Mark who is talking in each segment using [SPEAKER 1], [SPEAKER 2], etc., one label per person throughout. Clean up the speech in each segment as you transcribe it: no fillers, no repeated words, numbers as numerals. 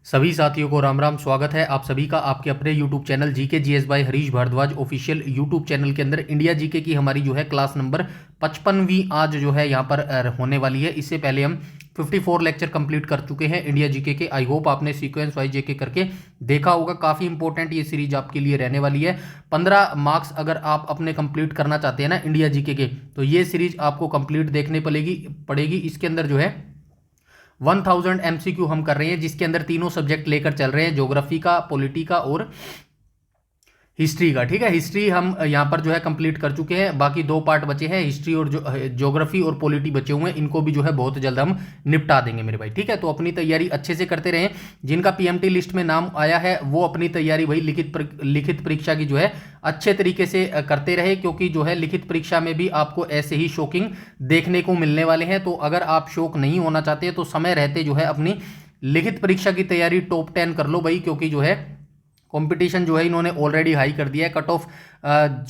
[SPEAKER 1] सभी साथियों को राम राम। स्वागत है आप सभी का आपके अपने YouTube channel GK GS by Harish Bhardwaj official YouTube channel के अंदर। इंडिया जीके की हमारी जो है क्लास नंबर 55वीं आज जो है यहाँ पर होने वाली है। इससे पहले हम 54 लेक्चर कंप्लीट कर चुके हैं इंडिया जीके के। आई होप आपने सीक्वेंस वाइज जीके करके देखा होगा। काफ़ी इंपॉर्टेंट ये सीरीज आपके लिए रहने वाली है। 15 मार्क्स अगर आप अपने कंप्लीट करना चाहते हैं ना इंडिया जीके के, तो ये सीरीज आपको कंप्लीट देखने पड़ेगी। इसके अंदर जो है 1000 एमसीक्यू हम कर रहे हैं, जिसके अंदर तीनों सब्जेक्ट लेकर चल रहे हैं, ज्योग्राफी का, पॉलिटी का और हिस्ट्री का। ठीक है, हिस्ट्री हम यहाँ पर जो है कंप्लीट कर चुके हैं। बाकी दो पार्ट बचे हैं, हिस्ट्री और ज्योग्राफी और पॉलिटी बचे हुए हैं। इनको भी जो है बहुत जल्द हम निपटा देंगे मेरे भाई। ठीक है, तो अपनी तैयारी अच्छे से करते रहें। जिनका पीएमटी लिस्ट में नाम आया है वो अपनी तैयारी भाई लिखित परीक्षा की जो है अच्छे तरीके से करते रहे, क्योंकि जो है लिखित परीक्षा में भी आपको ऐसे ही शौकिंग देखने को मिलने वाले हैं। तो अगर आप शौक नहीं होना चाहते तो समय रहते जो है अपनी लिखित परीक्षा की तैयारी टॉप 10 कर लो भाई, क्योंकि जो है कंपटीशन जो है इन्होंने ऑलरेडी हाई कर दिया है। कट ऑफ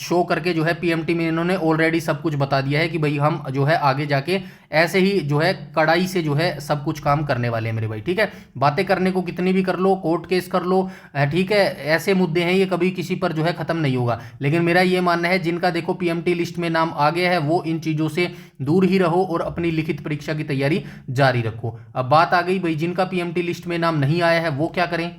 [SPEAKER 1] शो करके जो है पीएमटी में इन्होंने ऑलरेडी सब कुछ बता दिया है कि भाई हम जो है आगे जाके ऐसे ही जो है कड़ाई से जो है सब कुछ काम करने वाले हैं मेरे भाई। ठीक है, बातें करने को कितनी भी कर लो, कोर्ट केस कर लो, ठीक है, ऐसे मुद्दे हैं ये कभी किसी पर जो है खत्म नहीं होगा। लेकिन मेरा ये मानना है जिनका देखो पीएमटी लिस्ट में नाम आ गया है वो इन चीज़ों से दूर ही रहो और अपनी लिखित परीक्षा की तैयारी जारी रखो। अब बात आ गई भाई जिनका पीएमटी लिस्ट में नाम नहीं आया है वो क्या करें।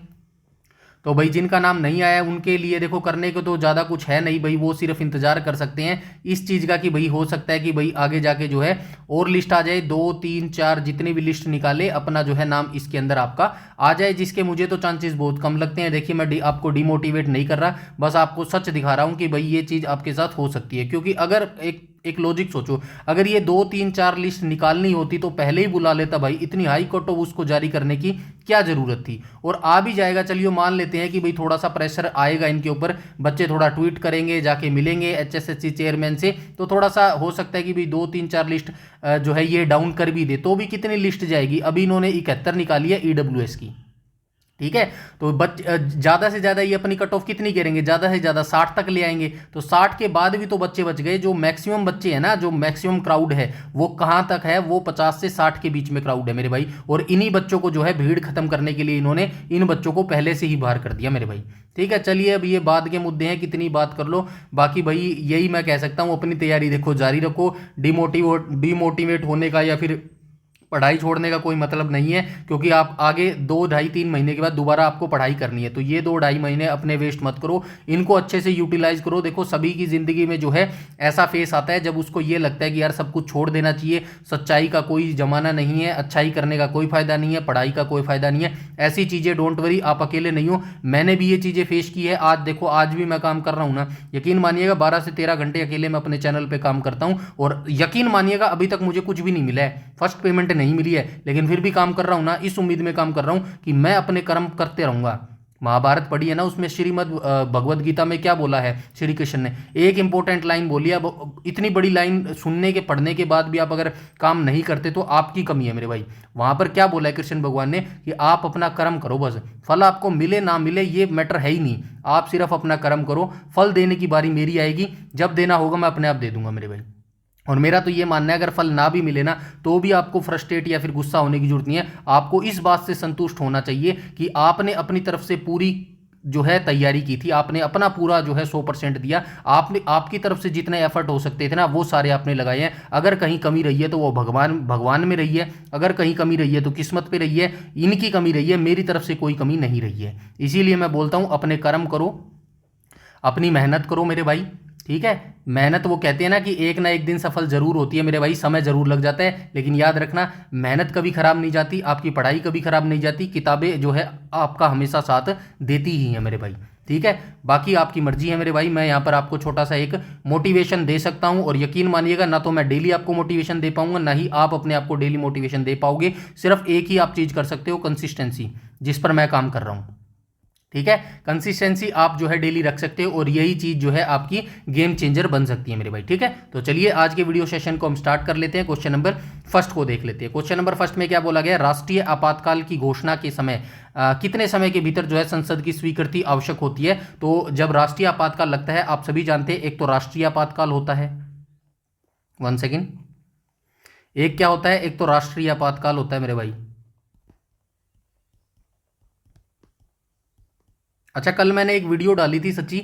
[SPEAKER 1] तो भाई जिनका नाम नहीं आया उनके लिए देखो करने को तो ज़्यादा कुछ है नहीं भाई, वो सिर्फ इंतजार कर सकते हैं इस चीज़ का कि भाई हो सकता है कि भाई आगे जाके जो है और लिस्ट आ जाए, 2 3 4 जितनी भी लिस्ट निकाले अपना जो है नाम इसके अंदर आपका आ जाए, जिसके मुझे तो चांसेस बहुत कम लगते हैं। देखिए मैं आपको डिमोटिवेट नहीं कर रहा, बस आपको सच दिखा रहा हूँ कि भाई ये चीज़ आपके साथ हो सकती है। क्योंकि अगर एक लॉजिक सोचो, अगर ये 2 3 4 लिस्ट निकालनी होती तो पहले ही बुला लेता भाई, इतनी हाई कट ऑफ उसको जारी करने की क्या जरूरत थी। और आ भी जाएगा, चलिए मान लेते हैं कि भाई थोड़ा सा प्रेशर आएगा इनके ऊपर, बच्चे थोड़ा ट्वीट करेंगे, जाके मिलेंगे एचएसएससी चेयरमैन से, तो थोड़ा सा हो सकता है कि भाई 2 3 4 लिस्ट जो है ये डाउन कर भी दे, तो भी कितनी लिस्ट जाएगी। अभी इन्होंने 71 निकाली है ईडब्ल्यूएस की। ठीक है, तो ज्यादा से ज्यादा ये अपनी कट ऑफ कितनी करेंगे, ज्यादा से ज्यादा 60 तक ले आएंगे। तो 60 के बाद भी तो बच्चे बच गए। जो मैक्सिमम बच्चे हैं ना, जो मैक्सिमम क्राउड है वो कहां तक है, वो 50 से 60 के बीच में क्राउड है मेरे भाई। और इन्हीं बच्चों को जो है भीड़ खत्म करने के लिए इन्होंने इन बच्चों को पहले से ही बाहर कर दिया मेरे भाई। ठीक है, चलिए अब ये बाद के मुद्दे हैं, कितनी बात कर लो। बाकी भाई यही मैं कह सकता हूं, अपनी तैयारी देखो जारी रखो। डिमोटिवेट होने का या फिर पढ़ाई छोड़ने का कोई मतलब नहीं है, क्योंकि आप आगे 2 ढाई 3 महीने के बाद दोबारा आपको पढ़ाई करनी है। तो ये 2 ढाई महीने अपने वेस्ट मत करो, इनको अच्छे से यूटिलाइज करो। देखो सभी की जिंदगी में जो है ऐसा फेस आता है जब उसको ये लगता है कि यार सब कुछ छोड़ देना चाहिए, सच्चाई का कोई जमाना नहीं है, अच्छाई करने का कोई फायदा नहीं है, पढ़ाई का कोई फायदा नहीं है। ऐसी चीज़ें डोंट वरी, आप अकेले नहीं हो, मैंने भी ये चीज़ें फेस की है। आज देखो आज भी मैं काम कर रहा हूँ ना, यकीन मानिएगा 12 से 13 घंटे अकेले मैं अपने चैनल पर काम करता हूँ। और यकीन मानिएगा अभी तक मुझे कुछ भी नहीं मिला है, फर्स्ट पेमेंट नहीं मिली है, लेकिन फिर भी काम कर रहा हूं ना, इस उम्मीद में काम कर रहा हूं कि मैं अपने कर्म करते रहूंगा। महाभारत पढ़ी है ना, उसमें श्रीमद् भगवद गीता में क्या बोला है श्री कृष्ण ने, एक इंपॉर्टेंट लाइन बोली है। अब इतनी बड़ी लाइन सुनने के पढ़ने के बाद भी आप अगर काम नहीं करते तो आपकी कमी है मेरे भाई। वहां पर क्या बोला है कृष्ण भगवान ने कि आप अपना कर्म करो, बस फल आपको मिले ना मिले ये मैटर है ही नहीं, आप सिर्फ अपना कर्म करो, फल देने की बारी मेरी आएगी, जब देना होगा मैं अपने आप दे दूंगा मेरे भाई। और मेरा तो ये मानना है अगर फल ना भी मिले ना तो भी आपको फ्रस्ट्रेट या फिर गुस्सा होने की जरूरत नहीं है। आपको इस बात से संतुष्ट होना चाहिए कि आपने अपनी तरफ से पूरी जो है तैयारी की थी, आपने अपना पूरा जो है 100% दिया, आपने आपकी तरफ से जितने एफर्ट हो सकते थे ना वो सारे आपने लगाए हैं। अगर कहीं कमी रही है तो वो भगवान में रही है, अगर कहीं कमी रही है तो किस्मत पे रही है, इनकी कमी रही है, मेरी तरफ से कोई कमी नहीं रही है। इसीलिए मैं बोलता हूं अपने कर्म करो, अपनी मेहनत करो मेरे भाई। ठीक है, मेहनत वो कहते हैं ना कि एक ना एक दिन सफल जरूर होती है मेरे भाई, समय जरूर लग जाता है, लेकिन याद रखना मेहनत कभी खराब नहीं जाती, आपकी पढ़ाई कभी खराब नहीं जाती, किताबें जो है आपका हमेशा साथ देती ही हैं मेरे भाई। ठीक है, बाकी आपकी मर्जी है मेरे भाई। मैं यहाँ पर आपको छोटा सा एक मोटिवेशन दे सकता हूँ, और यकीन मानिएगा ना तो मैं डेली आपको मोटिवेशन दे पाऊंगा, ना ही आप अपने आप को डेली मोटिवेशन दे पाओगे। सिर्फ एक ही आप चीज़ कर सकते हो, कंसिस्टेंसी, जिस पर मैं काम कर रहा हूँ। ठीक है, कंसिस्टेंसी आप जो है डेली रख सकते हो, और यही चीज जो है आपकी गेम चेंजर बन सकती है मेरे भाई। ठीक है, तो चलिए आज के वीडियो सेशन को हम स्टार्ट कर लेते हैं। क्वेश्चन नंबर फर्स्ट को देख लेते हैं। क्वेश्चन नंबर फर्स्ट में क्या बोला गया, राष्ट्रीय आपातकाल की घोषणा के समय कितने समय के भीतर जो है संसद की स्वीकृति आवश्यक होती है। तो जब राष्ट्रीय आपातकाल लगता है, आप सभी जानते हैं, एक तो राष्ट्रीय आपातकाल होता है, 1 सेकेंड, एक क्या होता है, एक तो राष्ट्रीय आपातकाल होता है मेरे भाई, अच्छा, कल मैंने एक वीडियो डाली थी सच्ची,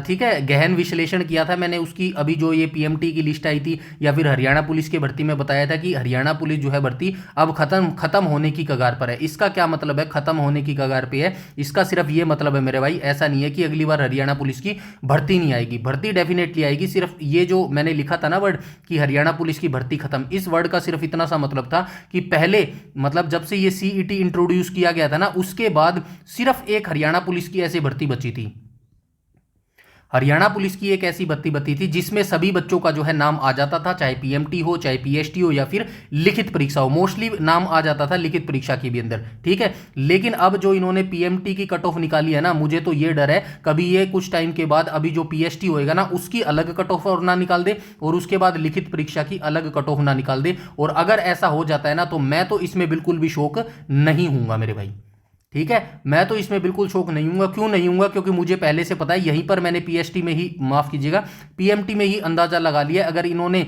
[SPEAKER 1] ठीक है, गहन विश्लेषण किया था मैंने उसकी। अभी जो ये पीएमटी की लिस्ट आई थी या फिर हरियाणा पुलिस की भर्ती में बताया था कि हरियाणा पुलिस जो है भर्ती अब खत्म होने की कगार पर है। इसका क्या मतलब है खत्म होने की कगार पे है? इसका सिर्फ ये मतलब है मेरे भाई, ऐसा नहीं है कि अगली बार हरियाणा पुलिस की भर्ती नहीं आएगी, भर्ती डेफिनेटली आएगी। सिर्फ ये जो मैंने लिखा था ना वर्ड कि हरियाणा पुलिस की भर्ती खत्म, इस वर्ड का सिर्फ इतना सा मतलब था कि पहले मतलब जब से ये सीईटी इंट्रोड्यूस किया गया था ना, उसके बाद सिर्फ एक हरियाणा पुलिस की ऐसी भर्ती बची थी। हरियाणा पुलिस की एक ऐसी भर्ती बची थी जिसमें सभी बच्चों का जो है नाम आ जाता था, चाहे पीएमटी हो, चाहे पीएसटी हो, या फिर लिखित परीक्षा हो। मोस्टली नाम आ जाता था लिखित परीक्षा के भी अंदर, ठीक है। लेकिन अब जो इन्होंने पीएमटी की कट ऑफ निकाली है ना, मुझे तो ये डर है कभी ये कुछ टाइम के बाद अभी जो पीएसटी होएगा ना उसकी अलग कट ऑफ और ना निकाल दे, और उसके बाद लिखित परीक्षा की अलग कट ऑफ ना निकाल दे। और अगर ऐसा हो जाता है ना तो मैं तो इसमें बिल्कुल भी शौक नहीं हूंगा मेरे भाई, ठीक है। मैं तो इसमें बिल्कुल शौक नहीं हूंगा। क्यों नहीं हूंगा? क्योंकि मुझे पहले से पता है, यहीं पर मैंने पीएसटी में ही, माफ कीजिएगा, पीएमटी में ही अंदाजा लगा लिया। अगर इन्होंने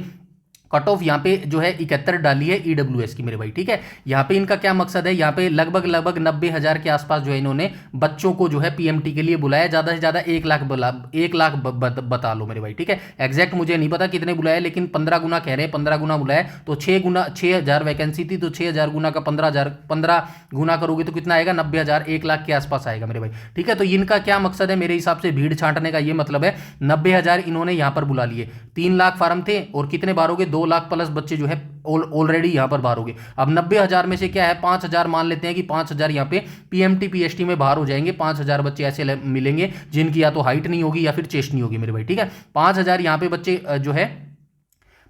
[SPEAKER 1] कट ऑफ यहाँ पे जो है 71 डाली है ईडब्ल्यूएस की मेरे भाई, ठीक है। यहाँ पे इनका क्या मकसद है? यहाँ पे लगभग 90,000 के आसपास जो है इन्होंने बच्चों को जो है पीएमटी के लिए बुलाया। ज़्यादा से ज़्यादा 1 लाख बता लो मेरे भाई, ठीक है। एग्जैक्ट मुझे नहीं पता कितने बुलाए, लेकिन 15 गुना कह रहे हैं, 15 गुना बुलाए तो 6,000 वैकेंसी थी, तो 6,000 गुना का 15 गुना करोगे तो कितना आएगा? 90,000, 1 लाख के आसपास आएगा मेरे भाई, ठीक है। तो इनका क्या मकसद है? मेरे हिसाब से भीड़ छांटने का ये मतलब है। 90,000 इन्होंने यहाँ पर बुला लिए, 3 लाख फार्म थे, और कितने बार हो गए? 2 लाख प्लस बच्चे जो है ऑलरेडी यहां पर बाहर हो गए। अब 90,000 में से क्या है, 5,000 मान लेते हैं कि 5,000 यहां पे पीएमटी पीएसटी में बाहर हो जाएंगे। 5,000 बच्चे ऐसे मिलेंगे जिनकी या तो हाइट नहीं होगी या फिर चेस्ट नहीं होगी मेरे भाई, ठीक है। 5,000 यहां पे बच्चे जो है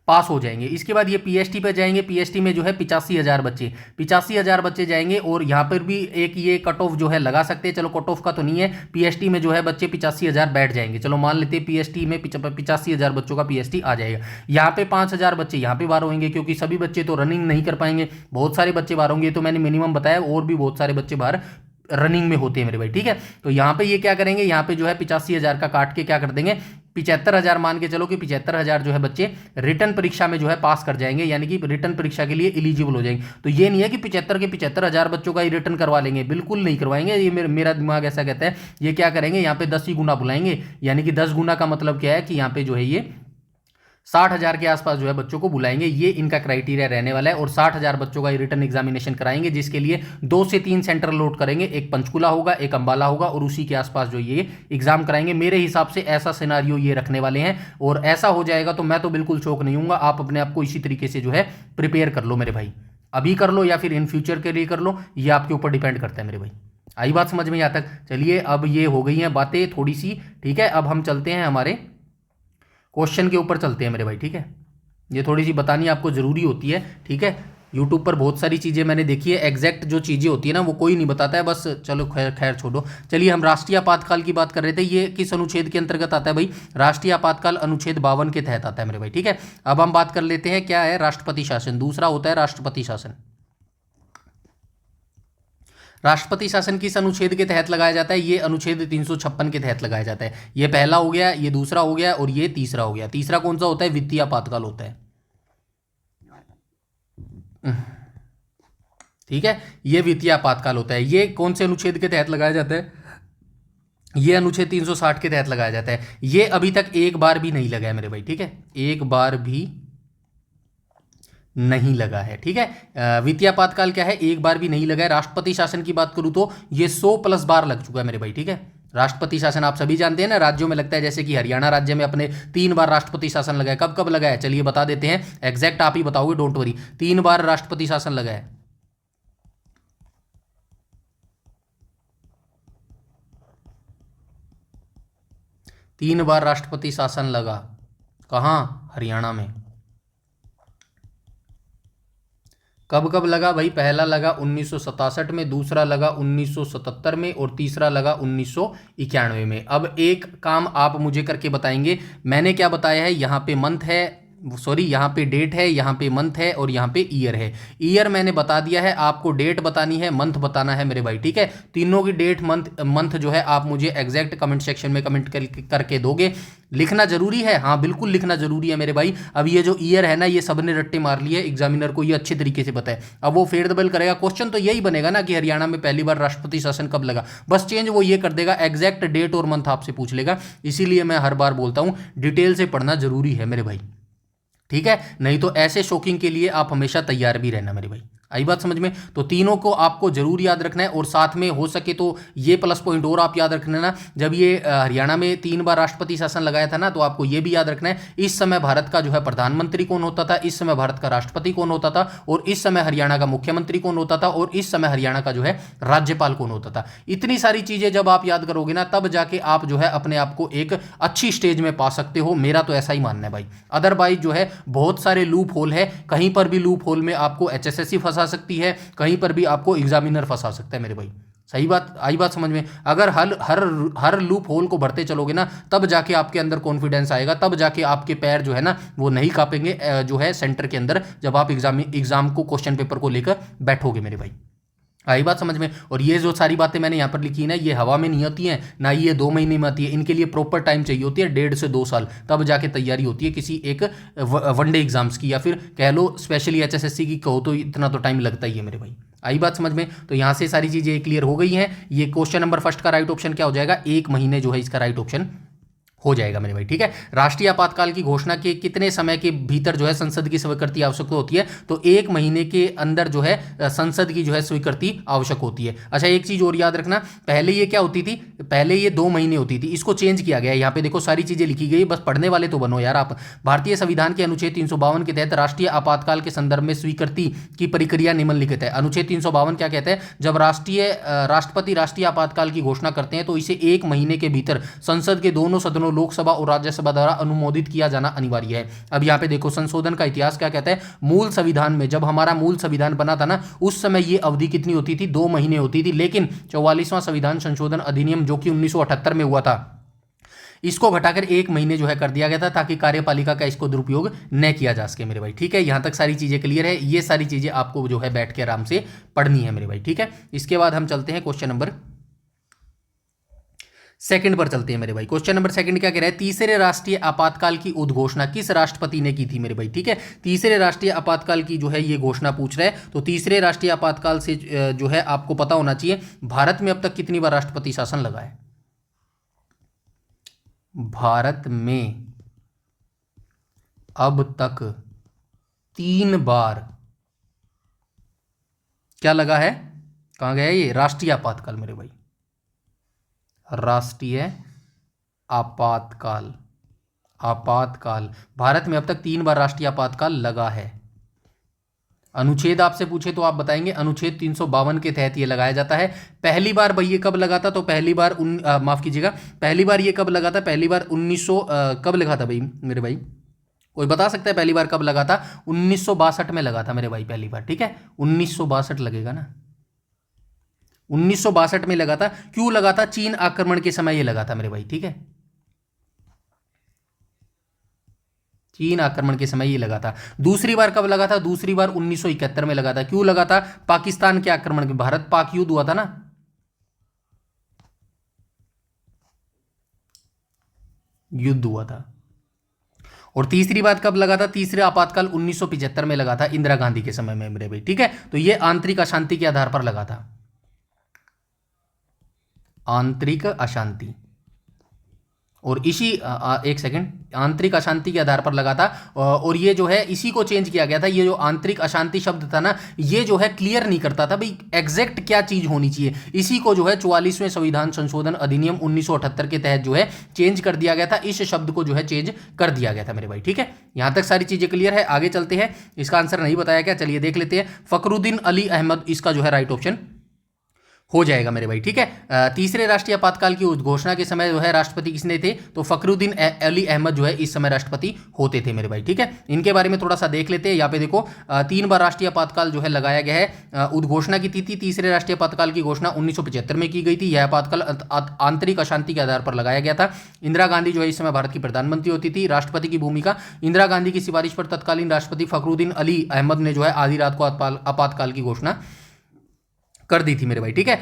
[SPEAKER 1] पास हो जाएंगे। इसके बाद ये पीएसटी पे जाएंगे, पीएसटी में जो है 85,000 बच्चे जाएंगे। और यहाँ पर भी एक ये कट ऑफ जो है लगा सकते हैं, चलो कट ऑफ का तो नहीं है, पीएसटी में जो है बच्चे 85,000 बैठ जाएंगे। चलो मान लेते हैं पीएसटी में 85,000 बच्चों का पीएसटी आ जाएगा। यहाँ पे 5,000 बच्चे यहाँ पे बाहर होंगे, क्योंकि सभी बच्चे तो रनिंग नहीं कर पाएंगे, बहुत सारे बच्चे बाहर होंगे। तो मैंने मिनिमम बताया, और भी बहुत सारे बच्चे बाहर रनिंग में होते हैं मेरे भाई, ठीक है। तो यहाँ पे ये क्या करेंगे, यहाँ पे जो है 85,000 का काट के क्या कर देंगे, 75,000 मान के चलो कि 75,000 जो है बच्चे रिटर्न परीक्षा में जो है पास कर जाएंगे, यानी कि रिटर्न परीक्षा के लिए एलिजिबल हो जाएंगे। तो ये नहीं है कि 75,000 बच्चों का ही रिटर्न करवा लेंगे, बिल्कुल नहीं करवाएंगे। ये मेरा दिमाग ऐसा कहता है। ये क्या करेंगे, यहाँ पे 10 ही गुना बुलाएंगे, यानी कि 10 गुना का मतलब क्या है कि यहाँ पे जो है ये 60,000 के आसपास जो है बच्चों को बुलाएंगे। ये इनका क्राइटेरिया रहने वाला है। और 60,000 बच्चों का रिटर्न एग्जामिनेशन कराएंगे, जिसके लिए 2 से 3 सेंटर लोड करेंगे। एक पंचकुला होगा, एक अंबाला होगा, और उसी के आसपास जो ये एग्जाम कराएंगे। मेरे हिसाब से ऐसा सिनारियो ये रखने वाले हैं, और ऐसा हो जाएगा तो मैं तो बिल्कुल शौक नहीं हूंगा। आप अपने आप को इसी तरीके से जो है प्रिपेयर कर लो मेरे भाई, अभी कर लो या फिर इन फ्यूचर के लिए कर लो, ये आपके ऊपर डिपेंड करता है मेरे भाई। आई बात समझ में यहाँ तक? चलिए, अब ये हो गई हैं बातें थोड़ी सी, ठीक है। अब हम चलते हैं हमारे क्वेश्चन के ऊपर चलते हैं मेरे भाई, ठीक है। ये थोड़ी सी बतानी आपको ज़रूरी होती है, ठीक है। यूट्यूब पर बहुत सारी चीज़ें मैंने देखी है, एग्जैक्ट जो चीज़ें होती है ना वो कोई नहीं बताता है, बस चलो खैर छोड़ो। चलिए, हम राष्ट्रीय आपातकाल की बात कर रहे थे। ये किस अनुच्छेद के अंतर्गत आता है भाई? राष्ट्रीय आपातकाल अनुच्छेद 52 के तहत आता है मेरे भाई, ठीक है। अब हम बात कर लेते हैं क्या है राष्ट्रपति शासन। दूसरा होता है राष्ट्रपति शासन। राष्ट्रपति शासन किस अनुच्छेद के तहत लगाया जाता है? ये अनुच्छेद 356 के तहत लगाया जाता है। ये पहला हो गया, ये दूसरा हो गया, और ये तीसरा हो गया। तीसरा कौन सा होता है? वित्तीय आपातकाल होता है, ठीक है। ये वित्तीय आपातकाल होता है। ये कौन से अनुच्छेद के तहत लगाया जाता है? ये अनुच्छेद 360 के तहत लगाया जाता है। ये अभी तक एक बार भी नहीं लगा है मेरे भाई, ठीक है। एक बार भी नहीं लगा है, ठीक है। वित्तीय आपातकाल क्या है? एक बार भी नहीं लगा है। राष्ट्रपति शासन की बात करूं तो ये 100+ बार लग चुका है मेरे भाई, ठीक है। राष्ट्रपति शासन आप सभी जानते हैं ना, राज्यों में लगता है। जैसे कि हरियाणा राज्य में अपने 3 बार राष्ट्रपति शासन लगा है। कब कब लगा है? चलिए बता देते हैं, एग्जैक्ट आप ही बताओगे, डोंट वरी। 3 बार राष्ट्रपति शासन लगा है। तीन बार राष्ट्रपति शासन लगा। कहाँ? हरियाणा में। कब कब लगा भाई? पहला लगा 1967 में, दूसरा लगा 1977 में, और तीसरा लगा 1991 में। अब एक काम आप मुझे करके बताएंगे, मैंने क्या बताया है यहाँ पे मंथ है, सॉरी, यहाँ पे डेट है, यहाँ पे मंथ है और यहाँ पे ईयर है। ईयर मैंने बता दिया है, आपको डेट बतानी है, मंथ बताना है मेरे भाई, ठीक है। तीनों की डेट मंथ जो है आप मुझे एग्जैक्ट कमेंट सेक्शन में कमेंट करके दोगे। लिखना जरूरी है, हाँ बिल्कुल लिखना जरूरी है मेरे भाई। अब ये जो ईयर है ना, ये सबने रट्टे मार लिए, एग्जामिनर को ये अच्छे तरीके से पता है। अब वो फेर द बेल करेगा, क्वेश्चन तो यही बनेगा ना कि हरियाणा में पहली बार राष्ट्रपति शासन कब लगा, बस चेंज वो ये कर देगा, एग्जैक्ट डेट और मंथ आपसे पूछ लेगा। इसीलिए मैं हर बार बोलता हूं डिटेल से पढ़ना जरूरी है मेरे भाई, ठीक है। नहीं तो ऐसे शॉकिंग के लिए आप हमेशा तैयार भी रहना मेरे भाई। आई बात समझ में? तो तीनों को आपको जरूर याद रखना है, और साथ में हो सके तो ये प्लस पॉइंट और आप याद रखना ना, जब ये हरियाणा में 3 बार राष्ट्रपति शासन लगाया था ना, तो आपको ये भी याद रखना है इस समय भारत का जो है प्रधानमंत्री कौन होता था, इस समय भारत का राष्ट्रपति कौन होता था, और इस समय हरियाणा का मुख्यमंत्री कौन होता था, और इस समय हरियाणा का जो है राज्यपाल कौन होता था। इतनी सारी चीजें जब आप याद करोगे ना, तब जाके आप जो है अपने आप को एक अच्छी स्टेज में पा सकते हो। मेरा तो ऐसा ही मानना है भाई। अदरवाइज जो है बहुत सारे लूप होल है, कहीं पर भी लूप होल में आपको एचएसएससी फंसा सकती है, कहीं पर भी आपको एग्जामिनर फंसा सकता है मेरे भाई। सही बात आई बात समझ में? अगर हर लूप होल को भरते चलोगे ना, तब जाके आपके अंदर कॉन्फिडेंस आएगा, तब जाके आपके पैर जो है ना वो नहीं कांपेंगे जो है सेंटर के अंदर, जब आप एग्जाम को क्वेश्चन पेपर को लेकर बैठोगे मेरे भाई। आई बात समझ में? और ये जो सारी बातें मैंने यहाँ पर लिखी ना, ये हवा में नहीं होती हैं ना, ये 2 महीने में आती है, इनके लिए प्रॉपर टाइम चाहिए होती है, 1.5 से 2 साल, तब जाके तैयारी होती है किसी एक वनडे एग्जाम्स की, या फिर कह लो स्पेशली एचएसएससी की कहो तो इतना तो टाइम लगता ही है मेरे भाई। आई बात समझ में? तो यहाँ से सारी चीज़ें क्लियर हो गई हैं। ये क्वेश्चन नंबर फर्स्ट का राइट ऑप्शन क्या हो जाएगा, 1 महीने जो है इसका राइट ऑप्शन हो जाएगा मेरे भाई, ठीक है। राष्ट्रीय आपातकाल की घोषणा के कितने समय के भीतर जो है संसद की स्वीकृति आवश्यक होती है, तो 1 महीने के अंदर जो है संसद की जो है स्वीकृति आवश्यक होती है। अच्छा, एक चीज और याद रखना, पहले ये क्या होती थी, पहले ये 2 महीने होती थी, इसको चेंज किया गया है। यहाँ पे देखो सारी चीजें लिखी गई, बस पढ़ने वाले तो बनो यार आप। भारतीय संविधान के अनुच्छेद 352 के तहत राष्ट्रीय आपातकाल के संदर्भ में स्वीकृति की प्रक्रिया निम्नलिखित है। अनुच्छेद 352 क्या कहते हैं, जब राष्ट्रपति राष्ट्रीय आपातकाल की घोषणा करते हैं तो इसे 1 महीने के भीतर संसद के दोनों सदनों लोकसभा और राज्यसभा द्वारा अनुमोदित किया जाना अनिवार्य है। अब यहाँ पे देखो संशोधन का इतिहास क्या कहता है, मूल संविधान में जब हमारा मूल संविधान बना था ना, उस समय ये अवधि कितनी होती थी, 2 महीने होती थी। लेकिन 44वां संविधान संशोधन अधिनियम जो कि 1978 में हुआ था, इसको घटाकर 1 महीने जो है कर दिया गया था, ताकि कार्यपालिका का इसको दुरुपयोग न किया जा सके मेरे भाई, ठीक है। यहां तक सारी चीजें क्लियर है, ये सारी चीजें आपको जो है बैठ के आराम से पढ़नी है मेरे भाई, ठीक है। इसके बाद हम चलते हैं क्वेश्चन नंबर सेकंड पर चलते हैं मेरे भाई। क्वेश्चन नंबर सेकंड क्या कह रहा है, तीसरे राष्ट्रीय आपातकाल की उद्घोषणा किस राष्ट्रपति ने की थी मेरे भाई, ठीक है। तीसरे राष्ट्रीय आपातकाल की जो है ये घोषणा पूछ रहा है, तो तीसरे राष्ट्रीय आपातकाल से जो है आपको पता होना चाहिए भारत में अब तक कितनी बार राष्ट्रपति शासन लगा है। भारत में अब तक 3 बार क्या लगा है, कहां गया ये राष्ट्रीय आपातकाल मेरे भाई, राष्ट्रीय आपातकाल। आपातकाल भारत में अब तक 3 बार राष्ट्रीय आपातकाल लगा है। अनुच्छेद आपसे पूछे तो आप बताएंगे अनुच्छेद 352 के तहत ये लगाया जाता है। पहली बार भाई ये कब लगा था, तो पहली बार माफ कीजिएगा, पहली बार ये कब लगा था, पहली बार 1900 कब लगा था भाई मेरे भाई, कोई बता सकता है पहली बार कब लगा था? 1962 में लगा था मेरे भाई पहली बार, ठीक है। 1962 लगेगा ना, 1962 में लगा था। क्यों लगा था? चीन आक्रमण के समय ये लगा था मेरे भाई, ठीक है। चीन आक्रमण के समय ये लगा था। दूसरी बार कब लगा था? दूसरी बार 1971 में लगा था। क्यों लगा था? पाकिस्तान के आक्रमण के, भारत पाक युद्ध हुआ था ना, युद्ध हुआ था। और तीसरी बात कब लगा था? तीसरा आपातकाल 1975 में लगा था, इंदिरा गांधी के समय में मेरे भाई, ठीक है। तो ये आंतरिक अशांति के आधार पर लगा था, आंतरिक अशांति। और इसी एक सेकंड, आंतरिक अशांति के आधार पर लगा था। और ये जो है इसी को चेंज किया गया था। ये जो आंतरिक अशांति शब्द था ना, ये जो है क्लियर नहीं करता था भाई एग्जैक्ट क्या चीज होनी चाहिए। इसी को जो है 44वें संविधान संशोधन अधिनियम 1978 के तहत जो है चेंज कर दिया गया था। इस शब्द को जो है चेंज कर दिया गया था मेरे भाई, ठीक है। यहां तक सारी चीजें क्लियर है। आगे चलते हैं, इसका आंसर नहीं बताया क्या, चलिए देख लेते हैं। फखरुद्दीन अली अहमद इसका जो है राइट ऑप्शन हो जाएगा मेरे भाई, ठीक है। तीसरे राष्ट्रीय आपातकाल की घोषणा के समय जो है राष्ट्रपति किसने थे, तो फखरुद्दीन अली अहमद जो है इस समय राष्ट्रपति होते थे मेरे भाई, ठीक है। इनके बारे में थोड़ा सा देख लेते हैं। यहाँ पे देखो 3 बार राष्ट्रीय आपातकाल जो है लगाया गया है। उद्घोषणा की तिथि तीसरे राष्ट्रीय आपातकाल की घोषणा 1975 में की गई थी। यह आपातकाल आंतरिक अशांति के आधार पर लगाया गया था। इंदिरा गांधी जो है इस समय भारत की प्रधानमंत्री होती थी। राष्ट्रपति की भूमिका, इंदिरा गांधी की सिफारिश पर तत्कालीन राष्ट्रपति फखरुद्दीन अली अहमद ने जो है आधी रात को आपातकाल की घोषणा कर दी थी मेरे भाई, ठीक है।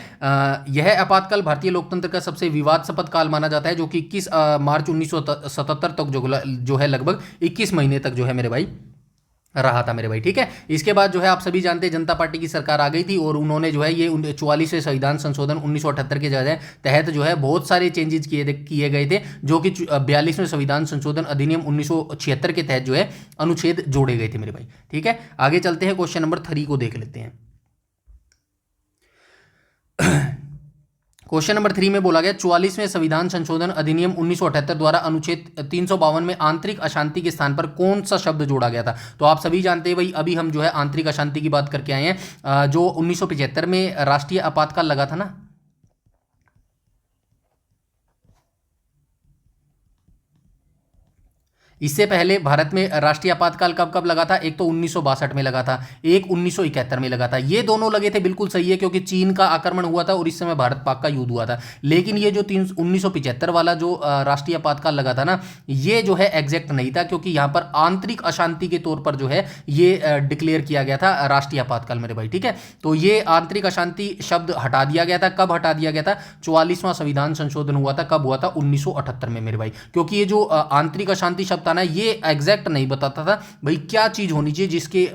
[SPEAKER 1] यह आपातकाल भारतीय लोकतंत्र का सबसे विवादास्पद काल माना जाता है, जो कि 21 मार्च 1977 तक जो है लगभग 21 महीने तक जो है मेरे भाई रहा था मेरे भाई, ठीक है। इसके बाद जो है आप सभी जानते हैं जनता पार्टी की सरकार आ गई थी और उन्होंने जो है ये 44वें संविधान संशोधन 1978 के तहत जो है बहुत सारे चेंजेस किए गए थे, जो कि 42वें संविधान संशोधन अधिनियम 1976 के तहत जो है अनुच्छेद जोड़े गए थे मेरे भाई, ठीक है। आगे चलते हैं, क्वेश्चन नंबर 3 को देख लेते हैं। क्वेश्चन नंबर 3 में बोला गया 44वें संविधान संशोधन अधिनियम 1978 द्वारा अनुच्छेद 352 में आंतरिक अशांति के स्थान पर कौन सा शब्द जोड़ा गया था। तो आप सभी जानते हैं भाई, अभी हम जो है आंतरिक अशांति की बात करके आए हैं। जो 1975 में राष्ट्रीय आपातकाल लगा था ना, इससे पहले भारत में राष्ट्रीय आपातकाल कब कब लगा था, एक तो 1962 में लगा था, एक 1971 में लगा था। ये दोनों लगे थे, बिल्कुल सही है, क्योंकि चीन का आक्रमण हुआ था और इस समय भारत पाक का युद्ध हुआ था। लेकिन ये जो 1975 वाला जो राष्ट्रीय आपातकाल लगा था ना, ये जो है एग्जैक्ट नहीं था, क्योंकि यहाँ पर आंतरिक अशांति के तौर पर जो है ये डिक्लेयर किया गया था राष्ट्रीय आपातकाल मेरे भाई, ठीक है। तो ये आंतरिक अशांति शब्द हटा दिया गया था। कब हटा दिया गया था, 44वां संविधान संशोधन हुआ था, कब हुआ था, 1978 में मेरे भाई। क्योंकि ये जो आंतरिक अशांति शब्द ना, ये एग्जैक्ट नहीं बताता था भाई क्या चीज होनी चाहिए जिसके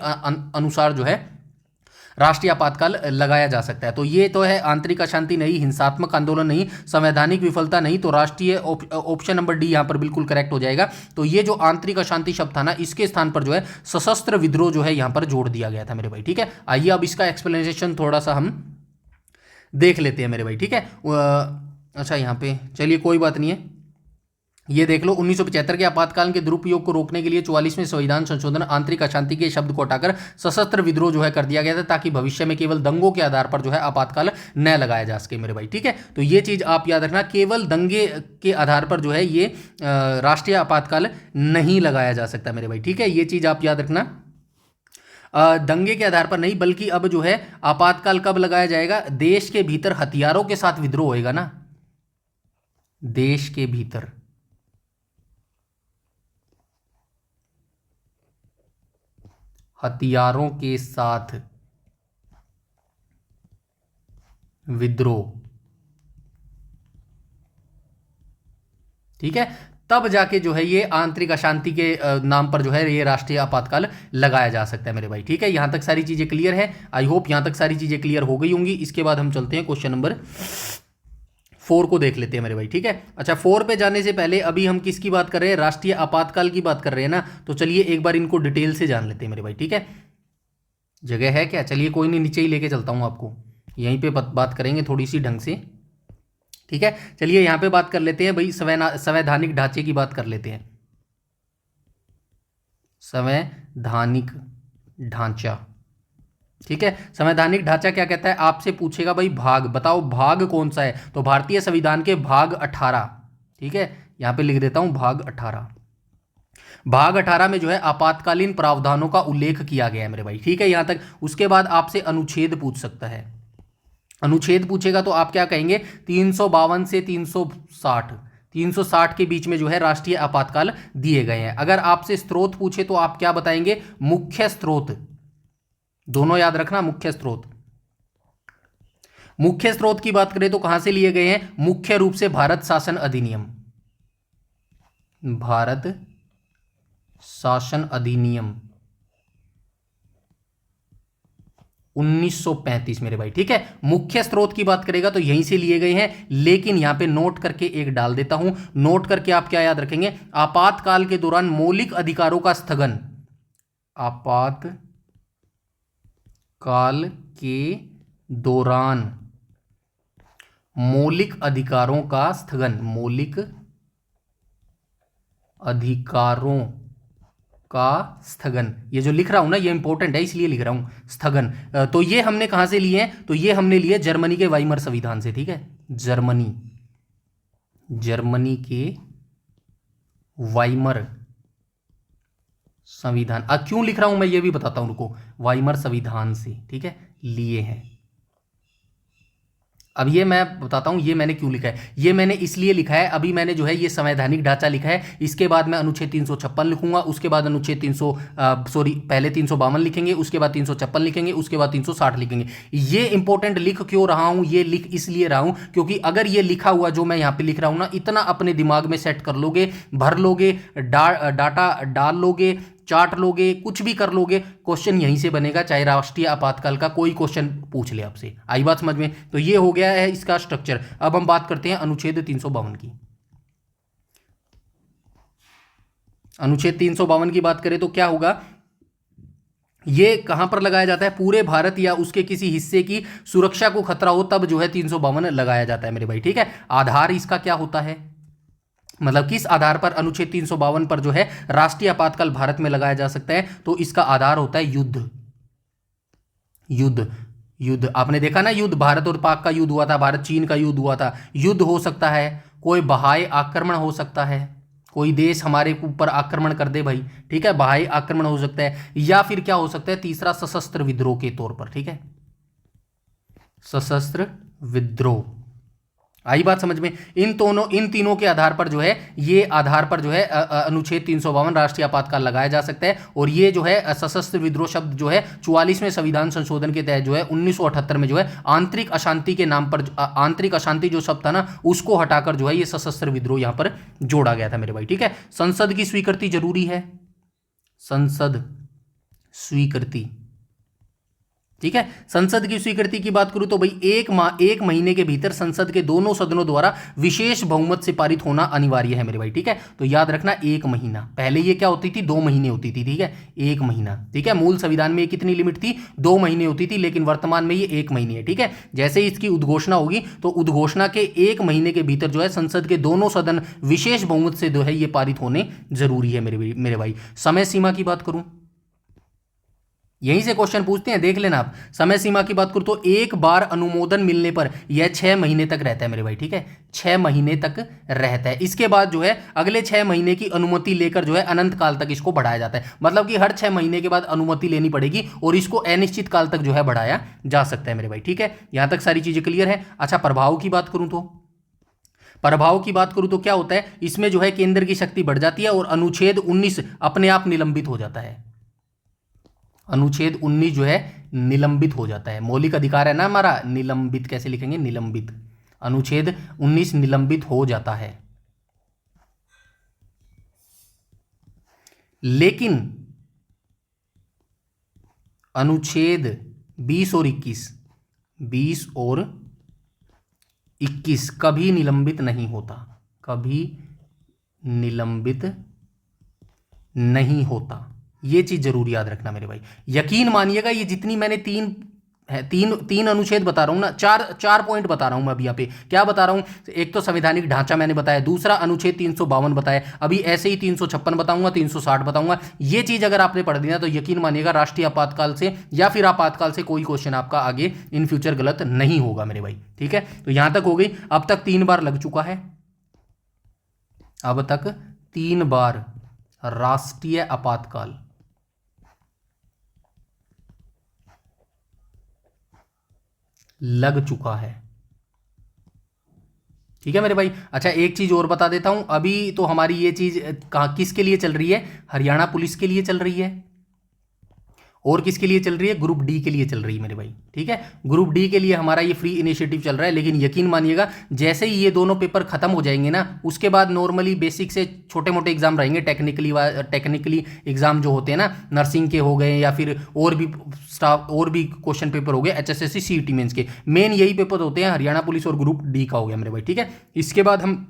[SPEAKER 1] अनुसार जो है राष्ट्रीय आपातकाल लगाया जा सकता है। तो ये तो है आंतरिक अशांति नहीं, हिंसात्मक आंदोलन नहीं, संवैधानिक विफलता नहीं, तो राष्ट्रीय ऑप्शन नंबर डी यहां पर बिल्कुल करेक्ट हो जाएगा। तो ये जो आंतरिक अशांति शब्द था ना, इसके स्थान पर जो है सशस्त्र विद्रोह जो है यहां पर जोड़ दिया गया था मेरे भाई, ठीक है। आइए अब इसका एक्सप्लेनेशन थोड़ा सा हम देख लेते हैं मेरे भाई, ठीक है। अच्छा यहाँ पे चलिए कोई बात नहीं है, ये देख लो 1975 के आपातकाल के दुरुपयोग को रोकने के लिए 44वें संविधान संशोधन आंतरिक अशांति के शब्द को हटाकर सशस्त्र विद्रोह जो है कर दिया गया था, ताकि भविष्य में केवल दंगों के आधार पर जो है आपातकाल न लगाया जा सके मेरे भाई, ठीक है। तो ये चीज आप याद रखना, केवल दंगे के आधार पर जो है ये राष्ट्रीय आपातकाल नहीं लगाया जा सकता मेरे भाई, ठीक है। ये चीज आप याद रखना, दंगे के आधार पर नहीं, बल्कि अब जो है आपातकाल कब लगाया जाएगा, देश के भीतर हथियारों के साथ विद्रोह होएगा ना, देश के भीतर हथियारों के साथ विद्रोह, ठीक है, तब जाके जो है ये आंतरिक अशांति के नाम पर जो है ये राष्ट्रीय आपातकाल लगाया जा सकता है मेरे भाई, ठीक है। यहां तक सारी चीजें क्लियर है, आई होप यहां तक सारी चीजें क्लियर हो गई होंगी। इसके बाद हम चलते हैं क्वेश्चन नंबर 4 को देख लेते हैं मेरे भाई, ठीक है। अच्छा 4 पे जाने से पहले अभी हम किसकी बात कर रहे हैं, राष्ट्रीय आपातकाल की बात कर रहे हैं ना, तो चलिए एक बार इनको डिटेल से जान लेते हैं मेरे भाई, ठीक है। जगह है क्या, चलिए कोई नहीं, नीचे ही लेके चलता हूं आपको, यहीं पे बात करेंगे थोड़ी सी ढंग से, ठीक है। चलिए यहाँ पे बात कर लेते हैं भाई, संवैधानिक ढांचे की बात कर लेते हैं। संवैधानिक ढांचा, ठीक है। संवैधानिक ढांचा क्या कहता है, आपसे पूछेगा भाई भाग बताओ, भाग कौन सा है, तो भारतीय संविधान के भाग 18, ठीक है, यहां पे लिख देता हूं भाग 18। भाग 18 में जो है आपातकालीन प्रावधानों का उल्लेख किया गया है मेरे भाई, ठीक है, यहां तक। उसके बाद आपसे अनुच्छेद पूछ सकता है, अनुच्छेद पूछेगा तो आप क्या कहेंगे, 352 से 360 के बीच में जो है राष्ट्रीय आपातकाल दिए गए हैं। अगर आपसे स्रोत पूछे तो आप क्या बताएंगे, मुख्य स्रोत, दोनों याद रखना, मुख्य स्रोत। मुख्य स्रोत की बात करें तो कहां से लिए गए हैं, मुख्य रूप से भारत शासन अधिनियम, भारत शासन अधिनियम 1935 मेरे भाई, ठीक है। मुख्य स्रोत की बात करेगा तो यहीं से लिए गए हैं, लेकिन यहां पे नोट करके एक डाल देता हूं, नोट करके आप क्या याद रखेंगे, आपातकाल के दौरान मौलिक अधिकारों का स्थगन, आपातकाल के दौरान मौलिक अधिकारों का स्थगन, मौलिक अधिकारों का स्थगन। ये जो लिख रहा हूं ना ये इंपॉर्टेंट है इसलिए लिख रहा हूं स्थगन। तो ये हमने कहां से लिए हैं, तो ये हमने लिए जर्मनी के वाइमर संविधान से, ठीक है, जर्मनी के वाइमर संविधान। क्यों लिख रहा हूं मैं ये भी बताता हूं, रुको, वाइमर संविधान से, ठीक है, लिए हैं। अब ये मैं बताता हूं ये मैंने क्यों लिखा है, ये मैंने इसलिए लिखा है, अभी मैंने जो है ये संवैधानिक ढांचा लिखा है, इसके बाद मैं अनुच्छेद 356 लिखूंगा, उसके बाद अनुच्छेद पहले 352 लिखेंगे, उसके बाद 356 लिखेंगे, उसके बाद 360 लिखेंगे। ये इंपॉर्टेंट लिख क्यों रहा हूं, ये लिख इसलिए रहा हूं क्योंकि अगर ये लिखा हुआ जो मैं यहाँ पे लिख रहा हूं ना, इतना अपने दिमाग में सेट कर लोगे, भर लोगे, डाटा डाल लोगे, चार्ट लोगे, कुछ भी कर लोगे, क्वेश्चन यहीं से बनेगा, चाहे राष्ट्रीय आपातकाल का कोई क्वेश्चन पूछ ले आपसे। आई बात समझ में? तो ये हो गया है इसका स्ट्रक्चर। अब हम बात करते हैं अनुच्छेद 352 की। अनुच्छेद 352 की बात करें तो क्या होगा, ये कहां पर लगाया जाता है, पूरे भारत या उसके किसी हिस्से की सुरक्षा को खतरा हो तब जो है 352 लगाया जाता है मेरे भाई, ठीक है। आधार इसका क्या होता है, मतलब किस आधार पर अनुच्छेद 352 पर जो है राष्ट्रीय आपातकाल भारत में लगाया जा सकता है, तो इसका आधार होता है युद्ध। युद्ध आपने देखा ना, युद्ध भारत और पाक का युद्ध हुआ था, भारत चीन का युद्ध हुआ था। युद्ध हो सकता है, कोई बाह्य आक्रमण हो सकता है, कोई देश हमारे ऊपर आक्रमण कर दे भाई, ठीक है, बाह्य आक्रमण हो सकता है, या फिर क्या हो सकता है, तीसरा सशस्त्र विद्रोह के तौर पर, ठीक है, सशस्त्र विद्रोह। आई बात समझ में? इन तीनों के आधार पर जो है, ये आधार पर जो है अनुच्छेद 352 राष्ट्रीय आपातकाल लगाया जा सकता है। और ये जो है सशस्त्र विद्रोह शब्द जो है 44वें संविधान संशोधन के तहत जो है 1978 में जो है आंतरिक अशांति के नाम पर, आंतरिक अशांति जो शब्द था ना उसको हटाकर जो है ये सशस्त्र विद्रोह यहां पर जोड़ा गया था मेरे भाई, ठीक है। संसद की स्वीकृति जरूरी है, संसद स्वीकृति, ठीक है। संसद की स्वीकृति की बात करूं तो भाई एक महीने के भीतर संसद के दोनों सदनों द्वारा विशेष बहुमत से पारित होना अनिवार्य है मेरे भाई, ठीक है। तो याद रखना 1 महीना, पहले ये क्या होती थी, 2 महीने होती थी, ठीक है, 1 महीना, ठीक है। मूल संविधान में कितनी लिमिट थी, 2 महीने होती थी, लेकिन वर्तमान में ये 1 महीने है, ठीक है। जैसे ही इसकी उद्घोषणा होगी तो उद्घोषणा के 1 महीने के भीतर जो है संसद के दोनों सदन विशेष बहुमत से जो है ये पारित होने जरूरी है मेरे भाई। समय सीमा की बात करूं, यहीं से क्वेश्चन पूछते हैं, देख लेना आप। समय सीमा की बात करूं तो एक बार अनुमोदन मिलने पर यह 6 महीने तक रहता है मेरे भाई, ठीक है, 6 महीने तक रहता है। इसके बाद जो है अगले 6 महीने की अनुमति लेकर जो है अनंत काल तक इसको बढ़ाया जाता है, मतलब कि हर 6 महीने के बाद अनुमति लेनी पड़ेगी और इसको अनिश्चित काल तक जो है बढ़ाया जा सकता है मेरे भाई, ठीक है। यहां तक सारी चीजें क्लियर है। अच्छा, प्रभाव की बात करूं तो, प्रभाव की बात करूं तो क्या होता है, इसमें जो है केंद्र की शक्ति बढ़ जाती है और अनुच्छेद 19 अपने आप निलंबित हो जाता है। अनुच्छेद 19 जो है निलंबित हो जाता है, मौलिक अधिकार है ना हमारा, निलंबित कैसे लिखेंगे, निलंबित, अनुच्छेद 19 निलंबित हो जाता है। लेकिन अनुच्छेद 20 और 21 कभी निलंबित नहीं होता, कभी निलंबित नहीं होता। ये चीज जरूर याद रखना मेरे भाई। यकीन मानिएगा ये जितनी मैंने तीन अनुच्छेद बता रहा हूं ना, चार पॉइंट बता रहा हूं मैं अभी यहाँ पे। क्या बता रहा हूं, एक तो संवैधानिक ढांचा मैंने बताया, दूसरा अनुच्छेद 352 बताया, अभी ऐसे ही 356 बताऊंगा, 360 बताऊंगा। ये चीज अगर आपने पढ़ दी ना तो यकीन मानिएगा राष्ट्रीय आपातकाल से या फिर आपातकाल से कोई क्वेश्चन आपका आगे इन फ्यूचर गलत नहीं होगा मेरे भाई, ठीक है। तो यहां तक हो गई। अब तक 3 बार लग चुका है, अब तक 3 बार राष्ट्रीय आपातकाल लग चुका है, ठीक है मेरे भाई। अच्छा, एक चीज और बता देता हूं, अभी तो हमारी ये चीज किसके लिए चल रही है, हरियाणा पुलिस के लिए चल रही है, और किसके लिए चल रही है, ग्रुप डी के लिए चल रही है मेरे भाई, ठीक है। ग्रुप डी के लिए हमारा ये फ्री इनिशिएटिव चल रहा है। लेकिन यकीन मानिएगा जैसे ही ये दोनों पेपर खत्म हो जाएंगे ना, उसके बाद नॉर्मली बेसिक से छोटे मोटे एग्जाम रहेंगे, टेक्निकली एग्जाम जो होते हैं ना, नर्सिंग के हो गए या फिर और भी क्वेश्चन पेपर हो गए, HSSC CET मेंस के, मेन यही पेपर होते हैं, हरियाणा पुलिस और ग्रुप डी का हो गया मेरे भाई, ठीक है। इसके बाद हम